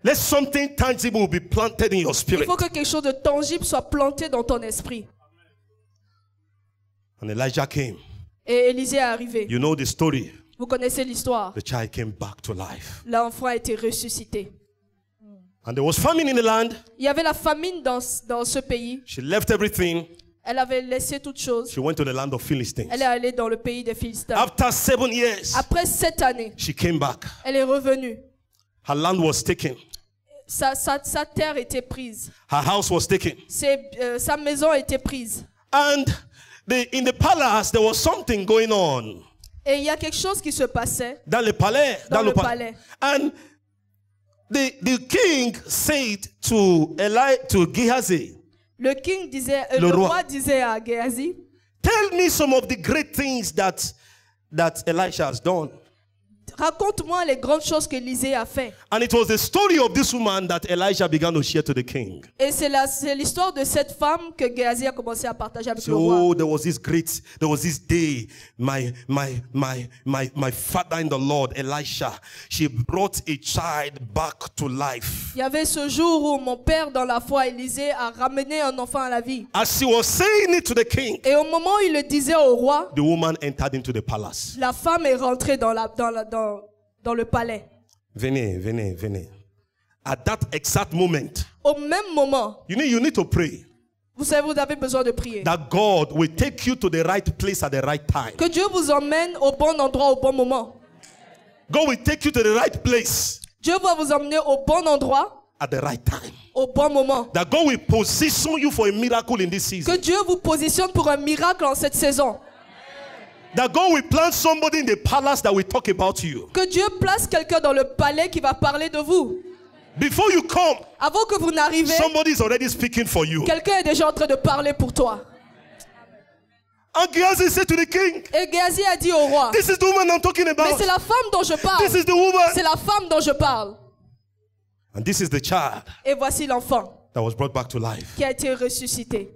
Let something tangible be planted in your Il spirit. faut que quelque chose de tangible soit planté dans ton esprit. And Elijah came. Et Élisée est arrivé. You know the story. Vous connaissez l'histoire. The child came back to life. L'enfant a été ressuscité. And there was famine in the land. Il y avait la famine dans ce pays. She left everything. Elle avait laissé toutes choses. She went to the land of Philistines. Elle est allée dans le pays des Philistins. After 7 years, Après 7 années, she came back. elle est revenue. Her land was taken. Sa terre était prise. Her house was taken. Sa maison était prise. And in the palace, there was something going on. Et il y a quelque chose qui se passait Dans le palais. dans le palais. And the king said to Gehazi, Le king disait, Le le roi. roi disait à Géasi, tell me some of the great things that Elisha has done. raconte-moi les grandes choses qu'Élisée a fait. And it was the story of this woman that Elisha began to share to the king. Et c'est l'histoire de cette femme que Géasi a commencé à partager avec le roi. So there was this day, my father in the Lord, Elisha, she brought a child back to life. Il y avait ce jour où mon père dans la foi, Élisée, a ramené un enfant à la vie. As she was saying it to the king, Et au moment où il le disait au roi, the woman entered into the palace. la femme est rentrée dans le palais. Venez. At that exact moment, Au même moment, you need to pray vous savez, vous avez besoin de prier. that God will take you to the right place at the right time. Que Dieu vous emmène au bon endroit au bon moment. God will take you to the right place Dieu va vous emmener au bon endroit at the right time. au bon moment. That God will position you for a miracle in this season. Que Dieu vous positionne pour un miracle en cette saison. That God will plant somebody in the palace that will talk about you. Que Dieu place quelqu'un dans le palais qui va parler de vous. Before you come, Avant que vous n'arrivez, somebody is already speaking for you. quelqu'un est déjà en train de parler pour toi. And Gehazi said to the king, Et Géasi a dit au roi, this is the woman I'm talking mais about. c'est la femme dont je parle. This is the woman. C'est la femme dont je parle. And this is the child Et voici l'enfant that was brought back to life. qui a été ressuscité.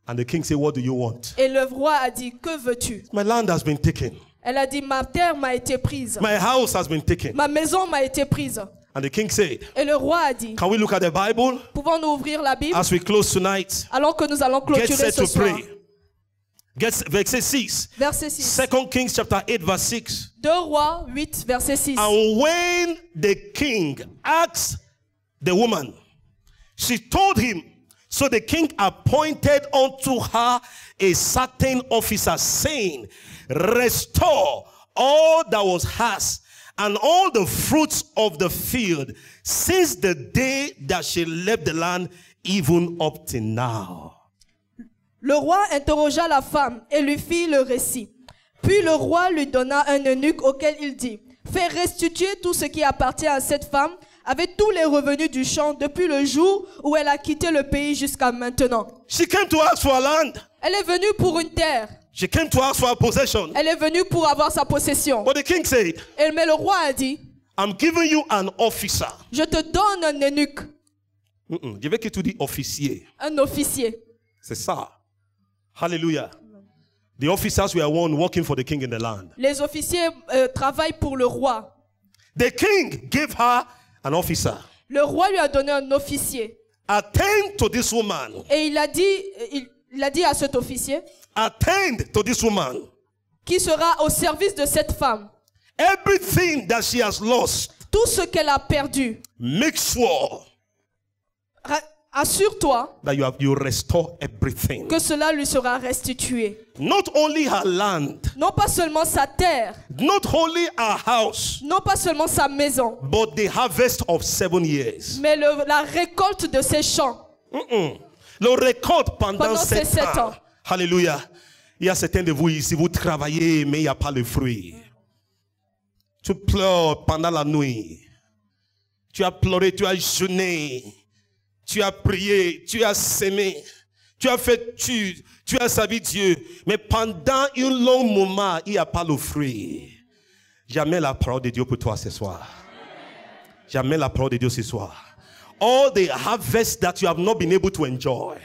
And the king said, what do you want? Et le roi a dit, que veux-tu? My land has been taken. Elle a dit, ma terre m'a été prise. My house has been taken. Ma maison m'a été prise. And the king said, Et le roi a dit, can we look at the Bible pouvons-nous ouvrir la Bible as we close tonight? alors que nous allons Get clôturer set ce to soir. pray. Verset 6. Verset 6. 2 Kings chapter 8 verse 6. 2 Rois 8, verset 6. And when the king asked the woman, she told him. So the king appointed unto her a certain officer, saying, restore all that was hers and all the fruits of the field since the day that she left the land, even up to now. Le roi interrogea la femme et lui fit le récit. Puis le roi lui donna un eunuque auquel il dit, fais restituer tout ce qui appartient à cette femme avec tous les revenus du champ depuis le jour où elle a quitté le pays jusqu'à maintenant. She came to ask for a land. Elle est venue pour une terre. She came to ask for a possession. Elle est venue pour avoir sa possession. But the king said, Mais le roi a dit, I'm giving you an officer. je te donne un eunuque, Je vais que tu dis officier. un officier. C'est ça. Hallelujah. The officers were one working for the king in the land. Les officiers travaillent pour le roi. The king gave her an officer. Le roi lui a donné un officier. Attend to this woman. Et il a dit à cet officier, Attend to this woman. qui sera au service de cette femme. Everything that she has lost, Tout ce qu'elle a perdu, make sure assure-toi that you restore everything. que cela lui sera restitué. Not only her land, Non pas seulement sa terre, not only her house, non pas seulement sa maison, but the harvest of 7 years. mais la récolte de ses champs. Le récolte pendant ces 7 7 ans. ans. Alléluia. Il y a certains de vous ici, vous travaillez, mais il n'y a pas le fruit. Tu pleures pendant la nuit. Tu as pleuré, tu as jeûné. Tu as prié, tu as sémé. Tu as fait, tu as servi Dieu. Mais pendant un long moment, il n'y a pas le fruit. Jamais la parole de Dieu pour toi ce soir. Jamais la parole de Dieu ce soir. All the harvest that you have not been able to enjoy.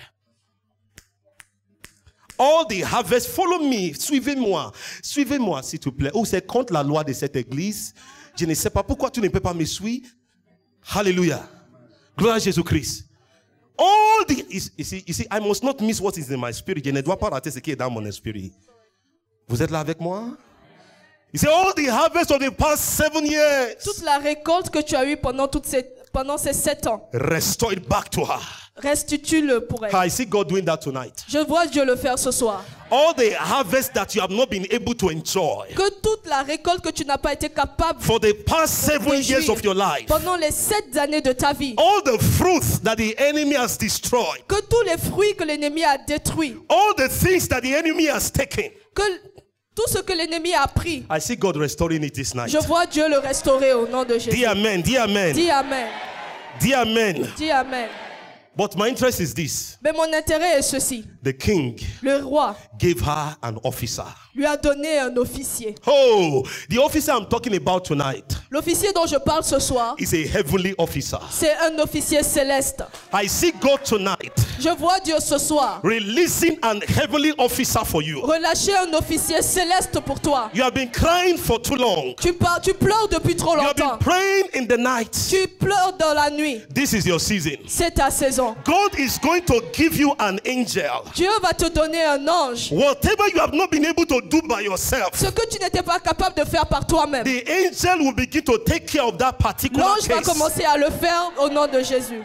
All the harvest, follow me, suivez-moi. Suivez-moi, s'il te plaît. Ou c'est contre la loi de cette église. Je ne sais pas pourquoi tu ne peux pas me suivre. Hallelujah. Gloire à Jésus-Christ. All the, you see, I must not miss what is in my spirit. Je ne dois pas rater ce qui est dans mon esprit. Vous êtes là avec moi? You see, all the harvest of the past 7 years. Toute la récolte que tu as eue pendant ces 7 ans, Restore it back to her. restitue-le pour elle. I see God doing that tonight. Je vois Dieu le faire ce soir. All the harvest that you have not been able to enjoy Que toute la récolte que tu n'as pas été capable for the past 7 de years jouir of your life, pendant les 7 années de ta vie, all the fruits that the enemy has destroyed, que tous les fruits que l'ennemi a détruits, all the things that the enemy has taken, que tout ce que l'ennemi a pris, I see God restoring it this night. je vois Dieu le restaurer au nom de Jésus. Dis amen, dis amen, Dis Amen. dis amen. Dis Amen. But my interest is this. Mais mon intérêt est ceci. The king Le roi gave her an officer. lui a donné un officier. Oh, the officer I'm talking about tonight L'officier dont je parle ce soir, is a heavenly officer. c'est un officier céleste. I see God tonight Je vois Dieu ce soir releasing an heavenly officer for you. relâcher un officier céleste pour toi. You have been crying for too long. Tu pleures depuis trop You have been longtemps. praying in the night. Tu pleures dans la nuit. This is your season. C'est ta saison. God is going to give you an angel. Dieu va te donner un ange. Whatever you have not been able to do by yourself, Ce que tu n'étais pas capable de faire par toi-même, the angel will begin to take care of that particular l'ange va case. commencer à le faire au nom de Jésus.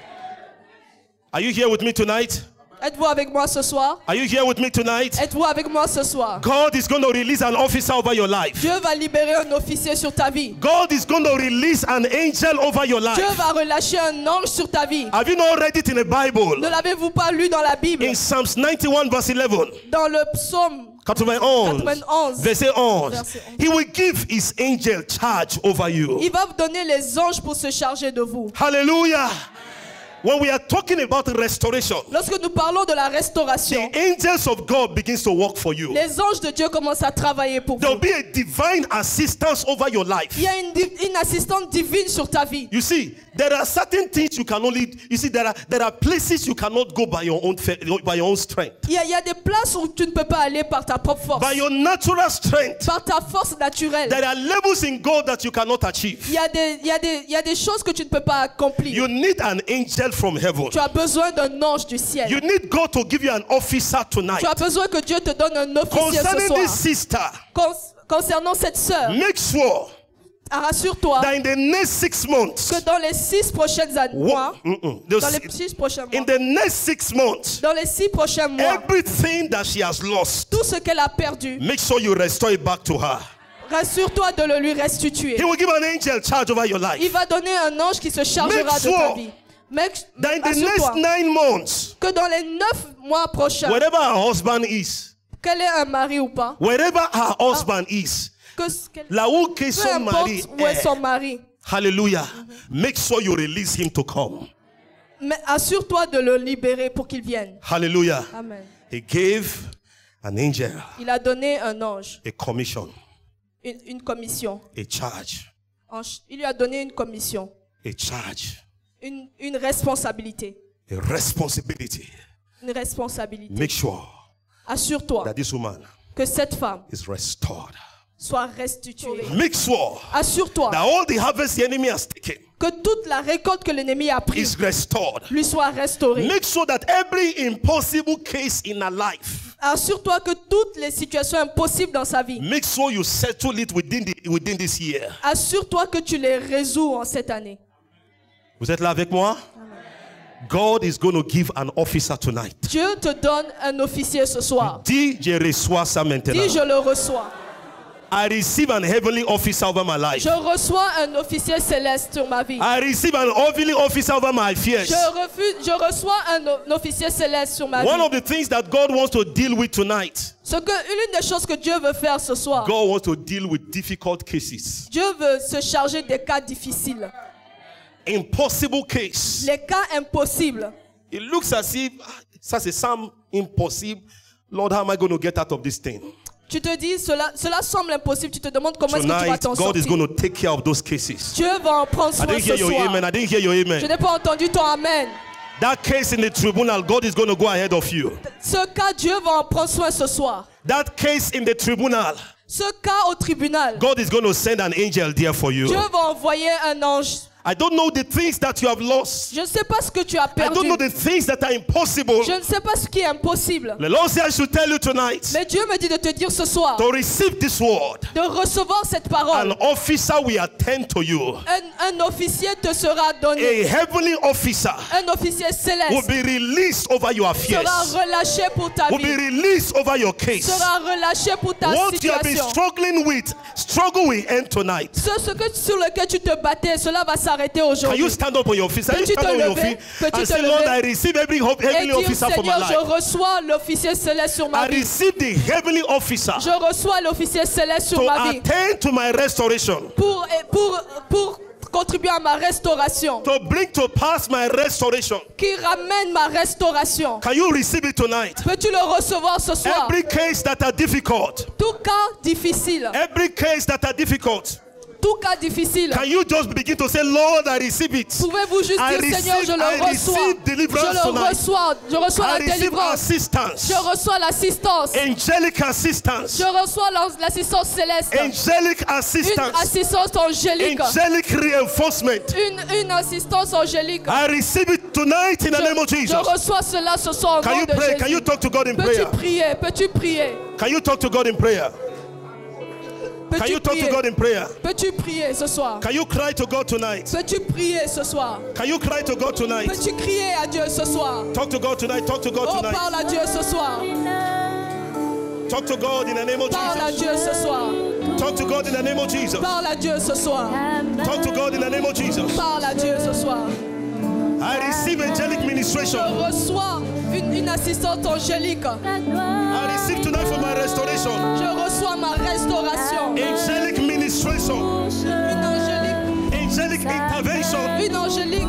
Are you here with me tonight? Êtes-vous avec moi ce soir? Are you here with me tonight? Êtes-vous avec moi ce soir? God is going to release an officer over your life. Dieu va libérer un officier sur ta vie. God is going to release an angel over your life. Dieu va relâcher un ange sur ta vie. Have you not read it in the Bible? Ne l'avez-vous pas lu dans la Bible? In Psalms 91 verse 11. Dans le psaume 91, verset 11. Verset 11. He will give his angel charge over you. Il va vous donner les anges pour se charger de vous. Hallelujah. When we are talking about restoration, Lorsque nous parlons de la restauration, the angels of God begins to work for you. les anges de Dieu commencent à travailler pour There vous. will be a divine assistance over your life. Il y a une assistante divine sur ta vie. You see, there are certain things you can only, you see, there are places you cannot go by your own strength. Il y a des places où tu ne peux pas aller par ta propre force, By your natural strength. par ta force naturelle. There are levels in God that you cannot achieve. Il y a des choses que tu ne peux pas accomplir. You need an angel from heaven. Tu as besoin d'un ange du ciel. You need God to give you an officer tonight. Tu as besoin que Dieu te donne un officier ce Concerning soir. this sister, Concernant cette sœur, make sure rassure-toi that in the next 6 months, que dans les 6 prochaines années, dans les 6 prochains in mois, the next 6 months, dans les 6 prochains mois, everything that she has lost, tout ce qu'elle a perdu, make sure you restore it back to her. rassure-toi de le lui restituer. He will give an angel charge over your life. Il va donner un ange qui se chargera Make de ta sure vie. That in the next Assure-toi 9 months, que dans les 9 mois prochains, wherever her husband is, qu'elle ait un mari ou pas, wherever her husband is, là où que peu son mari importe où est son mari, hallelujah, make sure you release him to come. mais assure-toi de le libérer pour qu'il vienne. Hallelujah. Amen. He gave an angel Il a donné un ange, a commission, une commission. a charge, Il lui a donné une commission, a charge, une responsabilité. a responsibility. Une responsabilité. Make sure Assure-toi that this woman que cette femme is restored. soit restituée. Make sure Assure-toi that all the harvest the enemy has taken que toute la récolte que l'ennemi a is prise restored. lui soit restaurée. Make sure that every impossible case in her life, Assure-toi que toutes les situations impossibles dans sa vie, make sure you settle it within this year. assure-toi que tu les résous en cette année. Vous êtes là avec moi? God is going to give an officer tonight. Dieu te donne un officier ce soir. Dis, je reçois ça maintenant. Dis, je le reçois. I receive an heavenly officer over my life. Je reçois un officier céleste sur ma vie. I receive an heavenly officer over my fears. Je reçois un officier céleste sur ma One vie. of the things that God wants to deal with tonight, L'une des choses que Dieu veut faire ce soir, God wants to deal with difficult cases. Dieu veut se charger des cas difficiles, Impossible case. les cas impossibles. It looks as if ça c'est some impossible. Lord, how am I going to get out of this thing? Tu te dis, cela semble impossible. Tu te demandes comment est-ce que tu vas Tonight, t'en God is sortir. going to take care of those cases. Dieu va en prendre I soin didn't ce hear your soir. amen. I didn't hear your Je amen. n'ai pas entendu ton amen. That case in the tribunal, God is going to go ahead of you. Ce cas, Dieu va en prendre soin ce soir. That case in the tribunal, Ce cas au tribunal, God is going to send an angel there for you. Dieu va envoyer un ange. I don't know the things that you have lost. Je ne sais pas ce que tu as I perdu. don't know the things that are impossible. Je ne sais pas ce qui est impossible. The Lord says I should tell you tonight Mais Dieu me dit de te dire ce soir, to receive this word. de recevoir cette An parole. officer will attend to you. Un officier te sera donné. A heavenly officer Un officier will céleste be released over your affairs. sera relâché pour ta Will be vie. released over your case. Sera relâché pour ta What you have been situation. struggling with, struggle will end tonight. Sur lequel tu te battais, cela va s'arrêter Can aujourd'hui. you stand up on your feet? Can you Peux-tu stand te on your lever? feet Peux-tu and te say, Lord, lever? I receive every Et heavenly dire, officer for my Seigneur, je life. reçois l'officier céleste sur ma I vie. receive the heavenly officer Je reçois l'officier céleste sur to ma vie attend to my restoration, pour contribuer à ma restauration, to bring to pass my restoration. qui ramène ma restauration. Can you receive it tonight? Peux-tu le recevoir ce soir? Every case that are difficult, Tout cas difficile, every case that are difficult, tout cas difficile. can you just begin to say, Lord, I receive it. Pouvez-vous juste I dire, Seigneur, je receive le reçois. deliverance Je le tonight. reçois. Je reçois I la receive délivrance. assistance, Je reçois l'assistance. angelic assistance, Je reçois l'assistance céleste. angelic Une assistance, assistance angélique. angelic reinforcement. Une assistance angélique. I receive it tonight in the name of Je Jesus. reçois cela ce soir au Can nom you de pray? Can you Jésus. talk to God in Peux-tu prayer? prier? Peux-tu prier? Can you talk to God in prayer? Can you talk prier? to God in prayer? Peux-tu prier ce soir? Can you cry to God tonight? Peux-tu prier ce soir? Can you cry to God tonight? Peux-tu crier à Dieu ce soir? Talk to God tonight. Talk to God Oh, tonight. parle à Dieu ce soir. Talk to God in the name of Parle à Jesus. Dieu ce soir. Talk to God in the name of Jesus. Parle à Dieu ce soir. Talk to God in the name of Jesus. Parle à Dieu ce soir. I receive angelic Je ministration. reçois une assistante angélique. I receive tonight for my restoration. Je reçois ma restauration. Angelic ministration. Une angélique. Angelic intervention. Une angélique.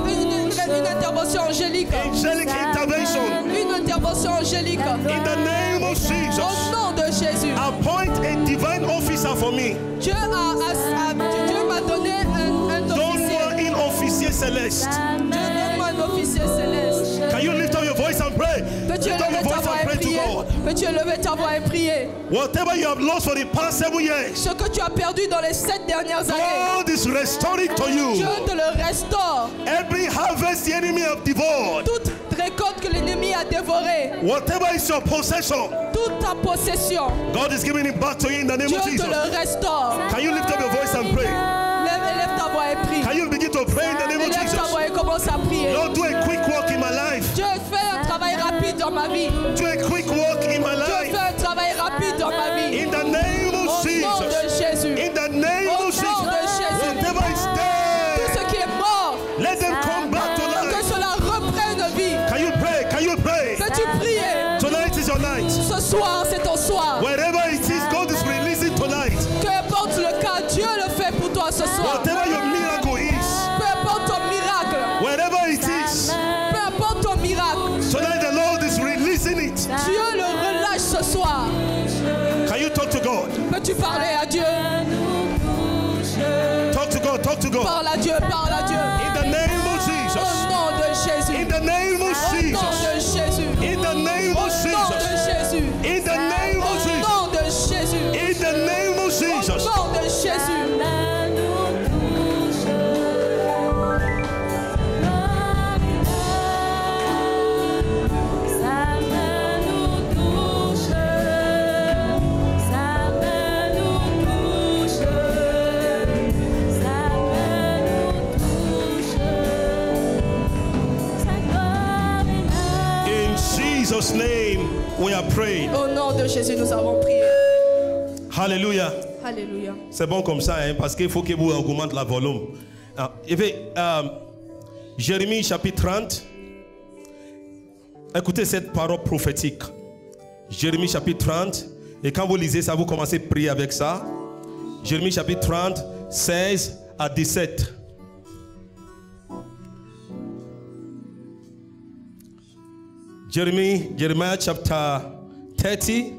Une intervention angélique. Angelic intervention. Une intervention angélique. In the name of Au Jesus. nom de Jésus. Appoint a divine officer for me. Dieu m'a donné un officier. Donne-moi un officier céleste. Donne-moi un officier céleste. Can you lift up your voice and pray? Peux-tu Lift up your élever ta voice voix and et pray to prier? God. Peux-tu élever ta voix et prier? Whatever you have lost for the past 7 years, Ce que tu as perdu dans les 7 dernières années, God is restoring to Dieu you. te le restaure. Every harvest the enemy have devoured. Toute récolte que l'ennemi a dévorée, Whatever is your possession, toute ta possession, God is giving it back to you in the name Dieu of te Jesus. le restaure. Can you lift up your voice and pray? Lève ta voix et prie. Can you begin to pray in the name of Lève ta Jesus? voix et commence à prier. Lord, do a quick work in my life. Dieu fait un travail rapide dans ma vie. Do a quick work in my Dieu life. fait un travail rapide dans ma vie. In the name Au of nom de Jesus. Jésus. In the name Au nom of Jesus. de Jésus. Whatever is Tout dead, ce qui est mort, let them come back to que life. cela reprenne vie. Can you pray? Can you pray? Peux-tu prier? Tonight is your night. Ce soir, c'est ton soir. Wherever it is, God is releasing tonight. Peu importe le cas, Dieu le fait pour toi ce soir. Whatever your miracle is, Peu importe ton miracle. wherever it is, Peu importe ton miracle. tonight the Lord is releasing it. Dieu le relâche ce soir. Can you talk to God? Peux-tu parler à Dieu? Talk to God. Talk to God. Parle à Dieu, parle à Dieu. In the name of Au Jesus. nom de Jésus. In the name of Au nom Jesus. de Jésus. In the name Au of nom de Jesus. Jésus. In the name Au of Jesus. nom de Jésus. In the name of Au Jesus. nom de Jésus. In Jesus' name we are praying. Au nom de Jésus, nous avons prié. Hallelujah. Alléluia. C'est bon comme ça, hein, parce qu'il faut que vous augmentez le volume. Jérémie chapitre 30. Écoutez cette parole prophétique. Jérémie chapitre 30. Et quand vous lisez ça, vous commencez à prier avec ça. Jérémie chapitre 30, 16 à 17. Jeremiah chapter 30,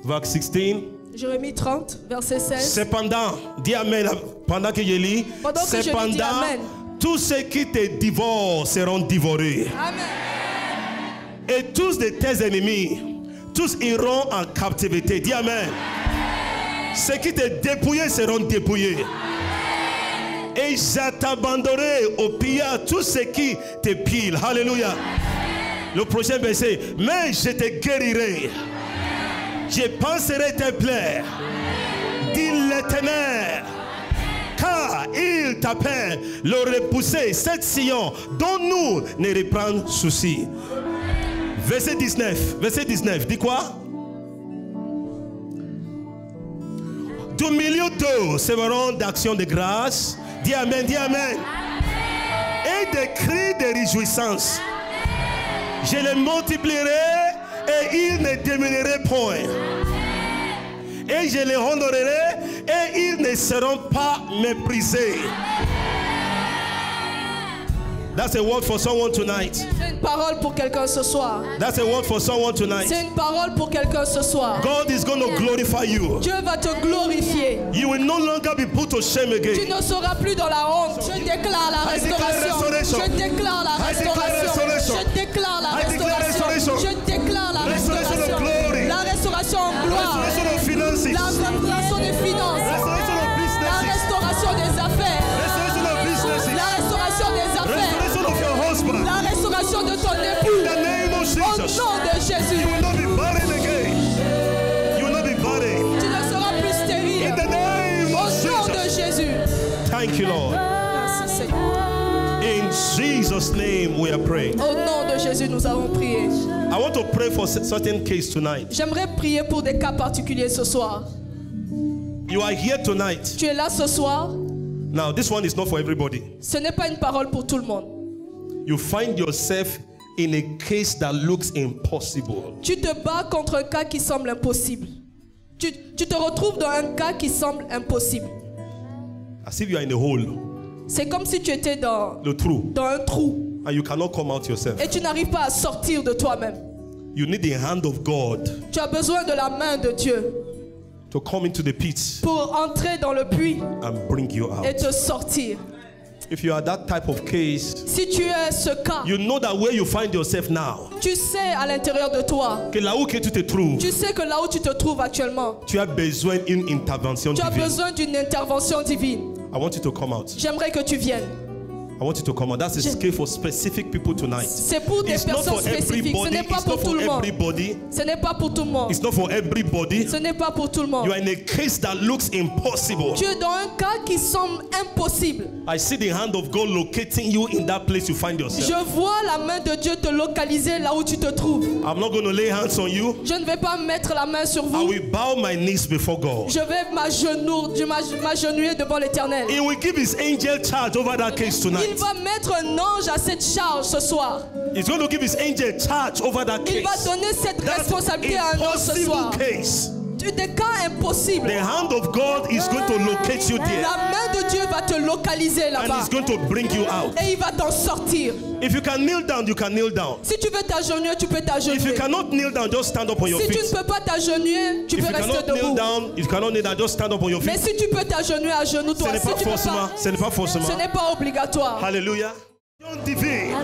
verse 16. Jérémie 30, verset 16. Cependant, dis Amen pendant que je lis. Pendant que je lis, dis Cependant, Amen. tous ceux qui te divorcent seront dévorés. Amen. Et tous de tes ennemis, tous iront en captivité. Dis Amen. Ceux qui te dépouillent seront dépouillés. Et je t'abandonnerai au pillage tous ceux qui te pillent. Alléluia. Le prochain verset. Mais je te guérirai. Je penserai te plaire, dit l'Éternel, car il t'appelle le repousser, cette Sion dont nous ne reprend souci. Verset 19, dis quoi? Du milieu d'eux seront d'actions de grâce. Dis Amen, dis Amen. Et des cris de réjouissance. Je les multiplierai et ils ne diminueront point. Et je les honorerai et ils ne seront pas méprisés. That's a word for someone tonight. C'est une parole pour quelqu'un ce soir. That's a word for someone tonight. C'est une parole pour quelqu'un ce soir. God is going to glorify you. Dieu va te glorifier. You will no longer be put to shame Tu again. ne seras plus dans la honte. Je déclare la I declare restauration. restoration. Je déclare la I declare restauration. restoration. Je déclare la I declare restauration. restoration. Je déclare la Restoration of restauration. glory. La restauration en gloire. Restoration of finances. La restauration des finances. Restoration of La businesses. restauration des affaires. Restoration of businesses. La restauration des affaires. Restoration of your husband. La restauration de ton époux. In the name of Au Jesus. nom de Jésus. You will not be barren again. You will not be barren. Tu ne seras plus In stérile. the name Jesus' name we are praying. Au nom de Jésus, nous avons prié. I want to pray for certain case tonight. J'aimerais prier pour des cas particuliers ce soir. You are here tonight. Tu es là ce soir. Now, this one is not for everybody. Ce n'est pas une parole pour tout le monde. You find yourself in a case that looks impossible. Tu te bats contre un cas qui semble impossible. Tu te retrouves dans un cas qui semble impossible. As if you are in a hole. C'est comme si tu étais dans The true. un trou And you cannot come out yourself. et tu n'arrives pas à sortir de toi-même. You need the hand of God Tu as besoin de la main de Dieu to come into the pit pour entrer dans le puits and bring you out. et te sortir. If you are that type of case, Si tu es ce cas, you know that where you find yourself now, tu sais à l'intérieur de toi, que là où que tu te trouves, tu sais que là où tu te trouves actuellement, tu as besoin d'une intervention tu as divine. besoin d'une intervention divine. I want you to come out. J'aimerais que tu viennes. I want you to come out. That's a case for specific people tonight. C'est pour des It's not personnes for spécifiques. Ce everybody. n'est pas It's pour not tout for le monde. everybody. Ce n'est pas pour tout le monde. It's not for everybody. Ce n'est pas pour tout le monde. You are in a case that looks impossible. Tu es dans un cas qui semble impossible. I see the hand of God locating you in that place you find yourself. Je vois la main de Dieu te localiser là où tu te trouves. I'm not going to lay hands on you. Je ne vais pas mettre la main sur I vous. will bow my knees before God. Je vais m'agenouiller devant l'Éternel. He will give his angel charge over that case Il tonight. va mettre un ange à cette charge ce soir. He's going to give his angel charge over that Il va case. donner cette That responsabilité à un ange ce soir. impossible case. Des cas impossibles. The hand of God is going to locate you there. La main de Dieu va te localiser And là-bas. he's going to bring you out. Et il va t'en sortir. If you can kneel down, you can kneel down. Si tu veux t'agenouiller, tu peux If you t'agenouiller. cannot kneel down, just stand up on your Si tu feet. ne peux pas t'agenouiller, tu If peux you rester cannot kneel debout. down, if you cannot kneel down, just stand up on your Mais feet. si tu peux t'agenouiller, agenouille-toi. Ce n'est Si pas tu peux forcément. pas, Ce n'est pas forcément. ce n'est pas obligatoire. Hallelujah. Divine.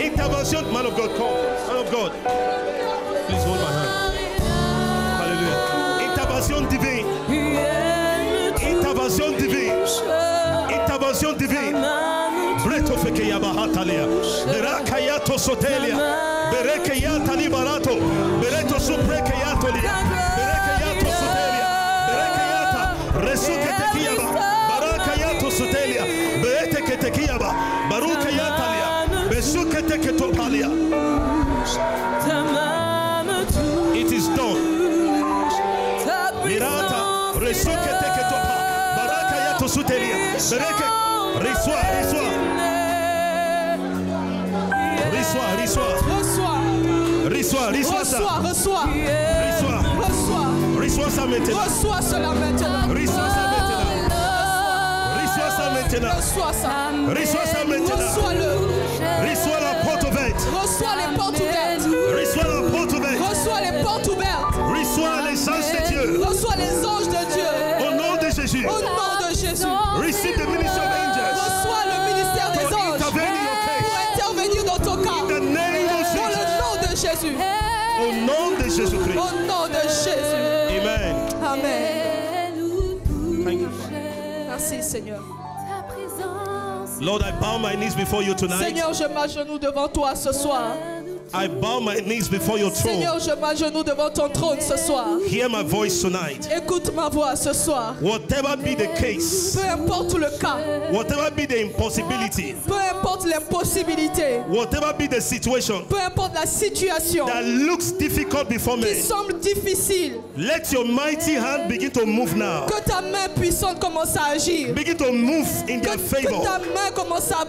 Intervention, man of God, come. Man of God. Please hold my hand. Hallelujah. Intervention divine. Intervention divine. Intervention divine. Breto fekeya bahatalia. Berakayato sotelia. Berekayata liberato. Bereto suprekayatolia. Berekayato sotelia. Berekayata. Resuketekiyaba. Barakayato sotelia. Bereteketekiyaba. Barukayatalia. Besuketeketopalia. It is done. Mirata, resuketeketopa, barakayato sutelia, bereke, reçois. Reçois ça maintenant. Reçois cela maintenant. Reçois ça maintenant. Reçois ça maintenant. Reçois ça. Reçois ça maintenant. Reçois-le. Reçois la porte ouverte. Reçois les portes ouvertes. Reçois la porte ouverte. Reçois les portes ouvertes. Reçois les anges de Dieu. Reçois les anges de Dieu. Au nom de Jésus. Au nom de Jésus. Receive the ministry of angels. Reçois le ministère des For anges intervene in your case. pour intervenir dans ton cas. In the name of Dans Jesus. le nom de Jésus. Au nom de Jésus-Christ. Au nom de Jésus. Amen. Amen. Thank you, Father. Merci Seigneur. Lord, I bow my knees before you tonight. Seigneur, je m'agenouille devant toi ce soir. I bow my knees before your throne. Seigneur, je m'agenouille devant ton trône ce soir. Hear my voice tonight. Écoute ma voix ce soir. Whatever be the case, Peu importe le cas, whatever be the impossibility, peu importe l'impossibilité, whatever be the situation peu importe la situation that looks difficult before qui me, semble difficile, let your mighty hand begin to move now. que ta main puissante commence à agir. Begin to move in Que their favor. ta main commence à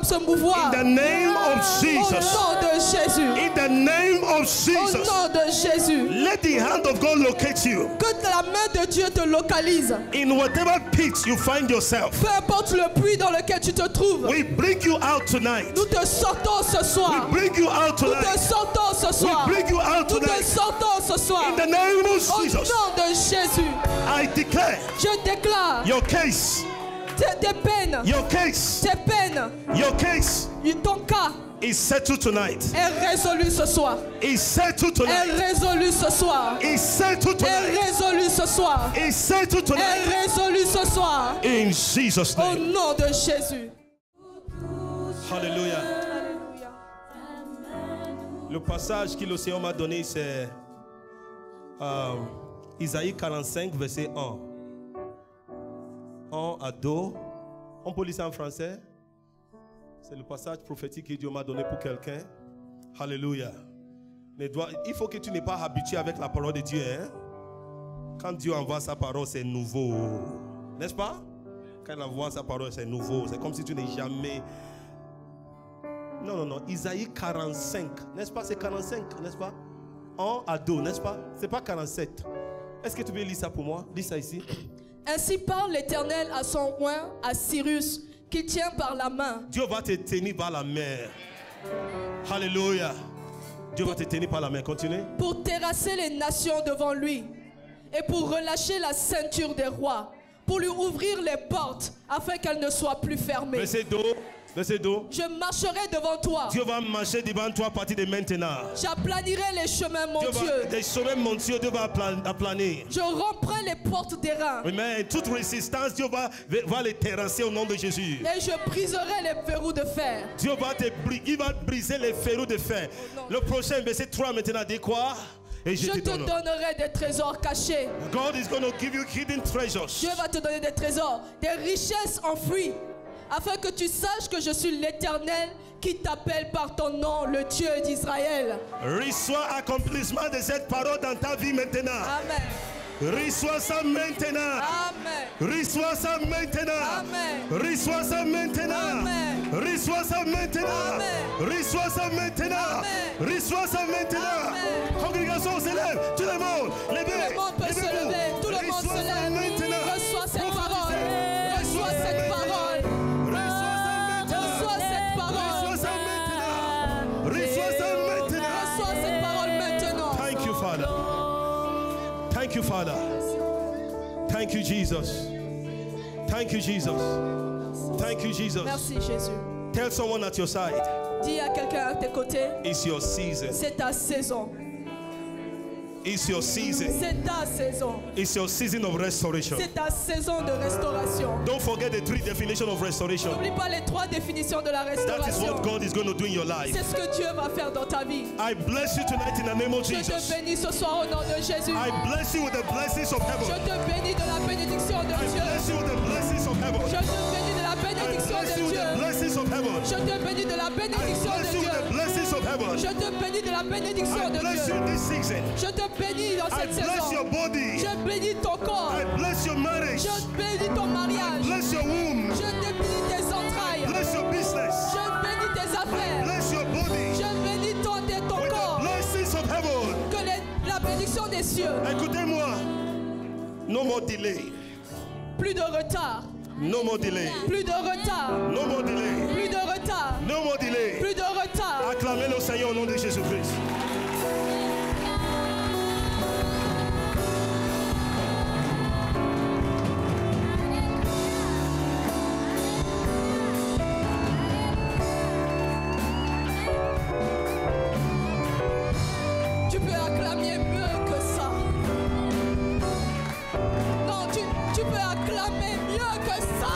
se mouvoir. In the name of Au Jesus. nom de Jésus. In the name of Au Jesus. nom de Jésus. Let the hand of God locate you. Que la main de Dieu te localise. In whatever pit you find yourself, Peu importe le puits dans lequel tu te trouves. we bring you out tonight. Nous te sortons ce We soir. bring you out Nous te tonight. sortons ce We soir. bring you out Nous te tonight. sortons ce soir. In the name of Au Jesus, nom de Jésus. I declare Je déclare your case, tes peines, your case, tes peines, your case ton cas is settled tonight. est résolu ce soir. Is settled tonight. Est résolu ce soir. Is settled Est tonight. résolu ce soir. Is settled tonight. Est résolu ce soir. In Jesus' Au name. nom de Jésus. Hallelujah. Le passage que le Seigneur m'a donné, c'est Isaïe 45, verset 1. 1 à 2. On peut lire ça en français? C'est le passage prophétique que Dieu m'a donné pour quelqu'un. Alléluia. Il faut que tu n'es pas habitué avec la parole de Dieu. Hein? Quand Dieu envoie sa parole, c'est nouveau. N'est-ce pas? Quand il envoie sa parole, c'est nouveau. C'est comme si tu n'es jamais... Non. Isaïe 45. N'est-ce pas? C'est 45, n'est-ce pas? 1 à 2, n'est-ce pas? C'est pas 47. Est-ce que tu peux lire ça pour moi? Lis ça ici. Ainsi parle l'Éternel à son oint, à Cyrus, qui tient par la main. Dieu va te tenir par la main. Alléluia. Dieu va te tenir par la main. Continue. Pour terrasser les nations devant lui et pour relâcher la ceinture des rois, pour lui ouvrir les portes afin qu'elles ne soient plus fermées. Verset 2. Verset 2. Je marcherai devant toi. Dieu va marcher devant toi à partir de maintenant. J'aplanirai les chemins, mon Dieu. Les chemins, mon Dieu, Dieu va aplanir. Je romprai les portes des reins. Mais toute résistance, Dieu va les terrasser au nom de Jésus. Et je briserai les verrous de fer. Dieu il va briser les verrous de fer. Le prochain verset 3 maintenant dit quoi? Et je te donnerai des trésors cachés. God is going to give you hidden treasures. Dieu va te donner des trésors, des richesses enfouies, afin que tu saches que je suis l'Éternel qui t'appelle par ton nom, le Dieu d'Israël. Reçois accomplissement de cette parole dans ta vie maintenant. Amen. Reçois ça maintenant. Amen. Reçois ça maintenant. Amen. Reçois ça maintenant. Amen. Reçois ça maintenant. Amen. Reçois ça maintenant. Amen. Reçois ça maintenant. Amen. Congrégation s'élève. Tout le monde. Levez. Tout le monde peut se lever. Tout le monde se lève. Reçois cette parole. Reçois cette parole. Reçois cette parole. Reçois ça maintenant. Reçois cette parole maintenant. Thank you, Father. Thank you, Father. Thank you, Jesus. Thank you, Jesus. Thank you, Jesus. Merci, Jésus. Tell someone at your side. Dis à quelqu'un à tes côtés. It's your season. C'est ta saison. It's your season. C'est ta saison. It's your season of restoration. C'est ta saison de restauration. Don't forget the 3 definitions of restoration. N'oublie pas les 3 définitions de la That is restauration. what God is going to do in your life. C'est ce que Dieu va faire dans ta vie. I bless you tonight in the name of Je te Jesus. bénis ce soir au nom de Jésus. I bless you with the blessings of Je heaven. te bénis de la bénédiction de I Dieu. bless you with the blessings of heaven. Je te bénis de la I bénédiction bless de you with Dieu. the blessings of heaven. Je te bénis de la I bénédiction de bless you with Dieu. the blessings of heaven. Je te bénis de la bénédiction I de bless you Dieu. this season. Je te bénis dans I cette bless saison. your body. Je bénis ton corps. I bless your marriage. Je bénis ton mariage. Bless your womb. Je te bénis tes entrailles. Bless your business. Je bénis tes affaires. Bless your body. Je bénis ton With corps. the blessings of heaven. Que la bénédiction des cieux. Écoutez-moi. No more delay. Plus de retard. No more delay. Plus de retard. No more delay. Plus de retard. No more delay. Plus de retard. Acclamez le Seigneur au nom de Jésus-Christ. Tu peux acclamer mieux que ça. Non, tu peux acclamer mieux que ça.